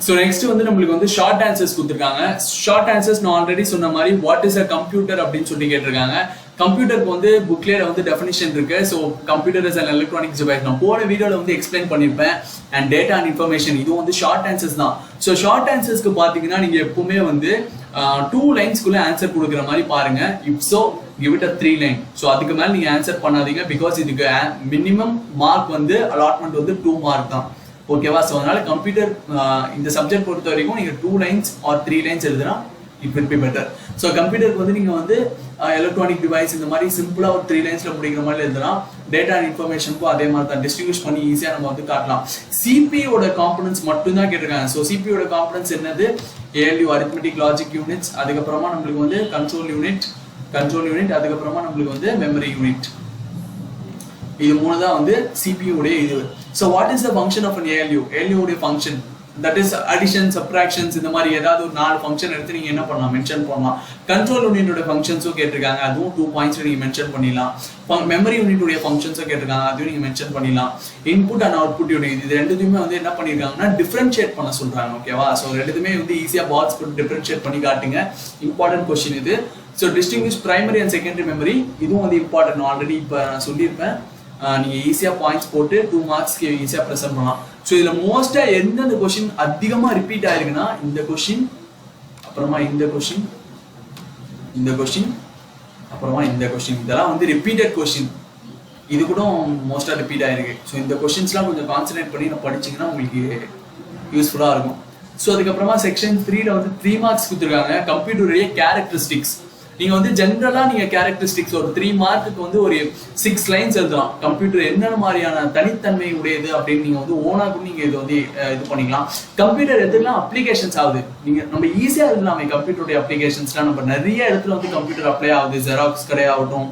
ஸோ நெக்ஸ்ட் வந்து நம்மளுக்கு வந்து ஷார்ட் ஆன்சர்ஸ் கொடுத்துருக்காங்க. ஷார்ட் ஆன்சர்ஸ் நான் ஆல்ரெடி சொன்ன மாதிரி வாட் இஸ் அ கம்ப்யூட்டர் அப்படின்னு சொல்லி கேட்டிருக்காங்க. கம்ப்யூட்டருக்கு வந்து புக்லேயே வந்து டெஃபினிஷன் இருக்கு. So computer is an electronic device. நான் போன வீடியோவில் வந்து எக்ஸ்பிளைன் பண்ணியிருப்பேன். அண்ட் டேட்டா அண்ட் இன்ஃபர்மேஷன் இதுவும் வந்து ஷார்ட் ஆன்சர்ஸ் தான். ஸோ ஷார்ட் ஆன்சர்ஸ்க்கு பார்த்தீங்கன்னா நீங்கள் எப்பவுமே வந்து 2 லைன்ஸ்குள்ளே ஆன்சர் கொடுக்குற மாதிரி பாருங்க. இப் so give it a 3 line. So அதுக்கு மேலே நீங்கள் ஆன்சர் பண்ணாதீங்க. பிகாஸ் இதுக்கு மினிமம் மார்க் வந்து அலாட்மெண்ட் வந்து 2 மார்க் தான். ஓகேவா, ஸோ அதனால கம்ப்யூட்டர் இந்த சப்ஜெக்ட் பொறுத்த வரைக்கும் நீங்கள் 2 லைன்ஸ் ஆர் 3 லைன்ஸ் எழுதுனா it will be better. So கம்ப்யூட்டருக்கு வந்து நீங்கள் வந்து எலக்ட்ரானிக் டிவைஸ் இந்த மாதிரி சிம்பிளாக ஒரு 3 லைன்ஸில் முடிக்கிற மாதிரி எழுதலாம். டேட்டா அண்ட் இன்ஃபர்மேஷனுக்கும் அதே மாதிரி தான் டிஸ்ட்ரிபியூட் பண்ணி ஈஸியாக நம்ம வந்து காட்டலாம். சிபியோட காம்பனன்ஸ் மட்டும் தான் கேட்டிருக்காங்க. ஸோ சிபியோட காம்பனன்ஸ் என்னது, ALU அரித்மெட்டிக் லாஜிக் யூனிட்ஸ், அதுக்கப்புறமா நம்மளுக்கு வந்து கண்ட்ரோல் யூனிட், கண்ட்ரோல் யூனிட், அதுக்கப்புறமா நம்மளுக்கு வந்து மெமரி யூனிட். இது மூணு தான் வந்து CPU உடைய இது. So what is the function of an ALU? ALU உடைய function that is addition, subtractions, இந்த மாதிரி ஏதாவது ஒரு 4 ஃபங்க்ஷன் எடுத்து நீங்க என்ன பண்ணலாம், மென்ஷன் பண்ணலாம். கண்ட்ரோல் யூனிட்டோட ஃபங்க்ஷன்ஸும் கேட்டிருக்காங்க, அதுவும் 2 பாயிண்ட்ஸ் நீங்க மென்ஷன் பண்ணிடலாம். மெமரி யூனிட்டுடைய ஃபங்க்ஷன்ஸும் கேட்டிருக்காங்க, அதுவும் நீங்க மென்ஷன் பண்ணிடலாம். இன்புட் அண்ட் அவுட்புட் யூனிட் இது ரெண்டுத்தையுமே வந்து என்ன பண்ணிருக்காங்கன்னா டிஃபரன்ஷியேட் பண்ண சொல்றாங்க. ஓகேவா? ஸோ ரெண்டுத்துமே வந்து ஈஸியா பாக்ஸ் போட்டு டிஃபரன்ஷியேட் பண்ணி காட்டுங்க. இம்பார்ட்டன்ட் கொஸ்டின் இது. So distinguish primary and secondary memory, இதுவும் வந்து இம்பார்ட்டன்ட். ஆல்ரெடி இப்போ நான் சொல்லியிருப்பேன். நீங்க ஈஸியா பாயிண்ட்ஸ் போட்டு 2 மார்க்ஸ்க்கு ஈஸியா ப்ரெசென்ட் பண்ணலாம். ஸோ இதுல மோஸ்டா எந்தெந்த கொஸ்டின் அதிகமா ரிப்பீட் ஆயிருக்குன்னா இந்த கொஸ்டின், அப்புறமா இந்த கொஸ்டின், இந்த கொஸ்டின், அப்புறமா இந்த கொஸ்டின். இதெல்லாம் வந்து ரிப்பீட்டட் கொஸ்டின். இது கூட மோஸ்டா ரிப்பீட் ஆயிருக்கு. ஸோ இந்த கொஸ்டின்ஸ்லாம் கொஞ்சம் கான்சன்ட்ரேட் பண்ணி நான் படிச்சீங்கன்னா உங்களுக்கு யூஸ்ஃபுல்லா இருக்கும். ஸோ அதுக்கப்புறமா செக்ஷன் 3ல வந்து 3 மார்க்ஸ் கொடுத்துருக்காங்க. கம்ப்யூட்டருடைய கேரக்டரிஸ்டிக்ஸ். நீங்க வந்து ஜென்ரலா நீங்க கேரக்டரிஸ்டிக்ஸ் ஒரு 3 மார்க்குக்கு வந்து ஒரு 6 லைன்ஸ் எழுதலாம். கம்ப்யூட்டர் என்னென்ன மாதிரியான தனித்தன்மை உடையது அப்படின்னு நீங்க வந்து ஓனா கூட நீங்க இது வந்து இது பண்ணிக்கலாம். கம்ப்யூட்டர் எதுலாம் அப்ளிகேஷன்ஸ் ஆகுது, நீங்க நம்ம ஈஸியா எழுதலாமே. கம்ப்யூட்டருடைய அப்ளிகேஷன்ஸ்லாம் நம்ம நிறைய இடத்துல வந்து கம்ப்யூட்டர் அப்ளை ஆகுது. ஜெராக்ஸ் கடையாகட்டும்,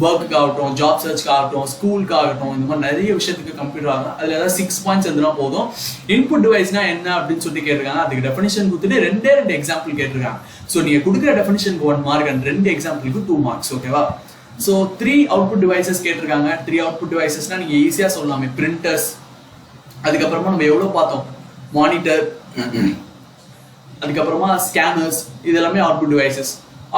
ஒர்க்குக்கு ஆகட்டும், ஜாப் சர்ச்க்கு ஆகட்டும், ஸ்கூலுக்கு ஆகட்டும், இந்த மாதிரி நிறைய விஷயத்துக்கு கம்ப்யூட்டர் ஆகும். அதுல ஏதாவது 6 பாயிண்ட்ஸ் எழுதுனா போதும். இன்புட் டிவைஸ்னா என்ன அப்படின்னு சொல்லி கேட்டிருக்காங்க. அதுக்கு டெஃபினிஷன் கொடுத்துட்டு 2 எக்ஸாம்பிள் கேட்டிருக்காங்க. ஸோ நீங்க கொடுக்குற டெஃபினிஷனுக்கு 1 மார்க் அண்ட் 2 எக்ஸாம்பிளுக்கு 2 மார்க்ஸ். ஓகேவா? ஸோ 3 அவுட்புட் டிவைசஸ் கேட்டிருக்காங்க. 3 அவுட்புட் டிவைசஸ்னா நீங்க ஈஸியா சொல்லலாமே. பிரிண்டர்ஸ், அதுக்கப்புறமா நம்ம எவ்வளவு பார்த்தோம், மானிட்டர், அதுக்கப்புறமா ஸ்கேனர்ஸ், இது எல்லாமே output devices.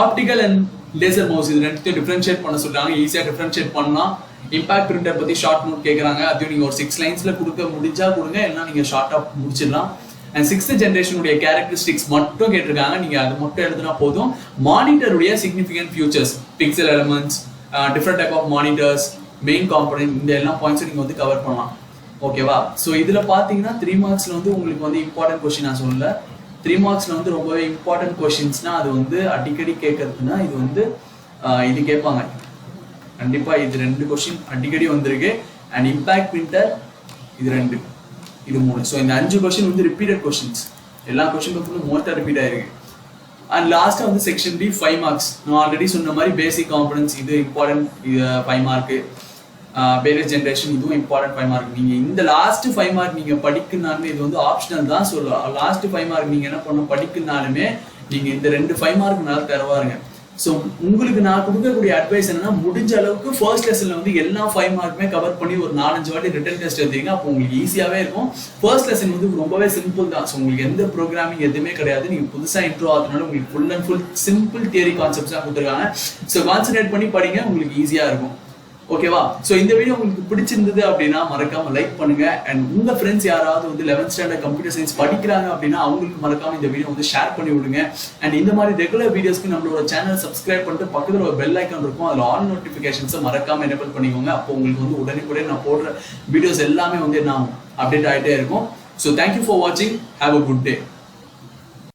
Optical and laser mouse, இது ரெண்டுத்தையும் டிஃபரன்ஷியேட் பண்ண சொல்றாங்க. ஈஸியா டிஃபரன்ஷியேட் பண்ணலாம். இம்பாக்ட் பிரிண்டர் பத்தி ஷார்ட் நோட் கேட்கறாங்க. அதையும் நீங்க ஒரு 6 லைன்ஸ்ல கொடுக்க முடிஞ்சா கொடுங்க, இல்லைன்னா நீங்க ஷார்ட்டா முடிச்சிடலாம். அண்ட் 6th ஜெனரேஷனுடைய கேரக்டரிஸ்டிக்ஸ் மட்டும் கேட்டிருக்காங்க. நீங்க அது மட்டும் எழுதுனா போதும். மானிட்டருடைய significant features, pixel elements, different type of monitors, main component, இந்த எல்லா பாயிண்ட்ஸும் நீங்க வந்து கவர் பண்ணலாம். ஓகேவா? ஸோ இதுல பாத்தீங்கன்னா 3 மார்க்ஸ்ல வந்து உங்களுக்கு வந்து இம்பார்ட்டன்ட் கொஸ்டின் நான் சொல்லல. 3 மார்க்ஸ்ல வந்து ரொம்பவே இம்பார்ட்டன்ட் கொஸ்டின்ஸ்னா அது வந்து அடிக்கடி கேட்கறதுன்னா இது வந்து இது கேட்பாங்க கண்டிப்பா. இது 2 கொஸ்டின் அடிக்கடி வந்திருக்கு. அண்ட் இம்பாக்ட் பிரிண்டர் இது 2, இது 3. ஸோ இந்த 5 கொஸ்டின் வந்து ரிப்பீட்டட் கொஸ்டின்ஸ். எல்லா கொஸ்டின் பேப்பரும் மோஸ்டா ரிப்பீட் ஆயிருக்கு. அண்ட் லாஸ்டா வந்து செக்ஷன் டி 5 மார்க்ஸ். நான் ஆல்ரெடி சொன்ன மாதிரி பேசிக் காம்பனன்ட்ஸ் இது இம்பார்ட்டன்ட், இது 5 மார்க்கு. வேரியஸ் ஜென்ரேஷன் இதுவும் இம்பார்ட்டன்ட் 5 மார்க். நீங்க இந்த லாஸ்ட் 5 மார்க் நீங்க படிக்கணும்னாலுமே இது வந்து ஆப்ஷனல் தான் சொல்லலாம். லாஸ்ட் 5 மார்க் நீங்க என்ன பண்ணணும், படிக்கணும்னாலுமே நீங்க இந்த 2 5 மார்க் நல்லா தருவாருங்க. ஸோ உங்களுக்கு நான் கொடுக்கக்கூடிய அட்வைஸ் என்னன்னா, முடிஞ்ச அளவுக்கு ஃபர்ஸ்ட் லெசன்ல வந்து எல்லா 5 மார்க்குமே கவர் பண்ணி ஒரு 4-5 வாட்டி ரிட்டன் டெஸ்ட் எடுத்தீங்க. அப்போ உங்களுக்கு ஈஸியாவே இருக்கும். ஃபர்ஸ்ட் லெசன் வந்து ரொம்பவே சிம்பிள் தான். ஸோ உங்களுக்கு எந்த ப்ரோக்ராமிங் எதுவுமே கிடையாது. நீங்க புதுசா இன்ட்ரோ ஆகுதுனால உங்களுக்கு full and full simple theory concepts தான் கொடுத்துருக்காங்க. ஸோ கான்சென்ட்ரேட் பண்ணி படிங்க, உங்களுக்கு ஈஸியா இருக்கும். ஓகேவா? ஸோ இந்த வீடியோ உங்களுக்கு பிடிச்சிருந்தது அப்படின்னா மறக்காம லைக் பண்ணுங்க. அண்ட் உங்க ஃப்ரெண்ட்ஸ் யாராவது வந்து 11th ஸ்டாண்டர்ட் கம்ப்யூட்டர் சயின்ஸ் படிக்கிறாங்க அப்படின்னா அவங்களுக்கு மறக்காம இந்த வீடியோ வந்து ஷேர் பண்ணி விடுங்க. அண்ட் இந்த மாதிரி ரெகுலர் வீடியோஸ்க்கு நம்மளோட சேனல் சப்ஸ்கிரைப் பண்ணிட்டு பக்கத்தில் ஒரு பெல் ஐக்கான் இருக்கும், அதில் ஆல் நோட்டிஃபிகேஷன்ஸை மறக்காம எனேபிள் பண்ணிக்கோங்க. அப்போ உங்களுக்கு வந்து உடனே நான் போடுற வீடியோஸ் எல்லாமே வந்து நான் அப்டேட் ஆகிட்டே இருக்கும். ஸோ தேங்க்யூ ஃபார் வாட்சிங். Have a good day.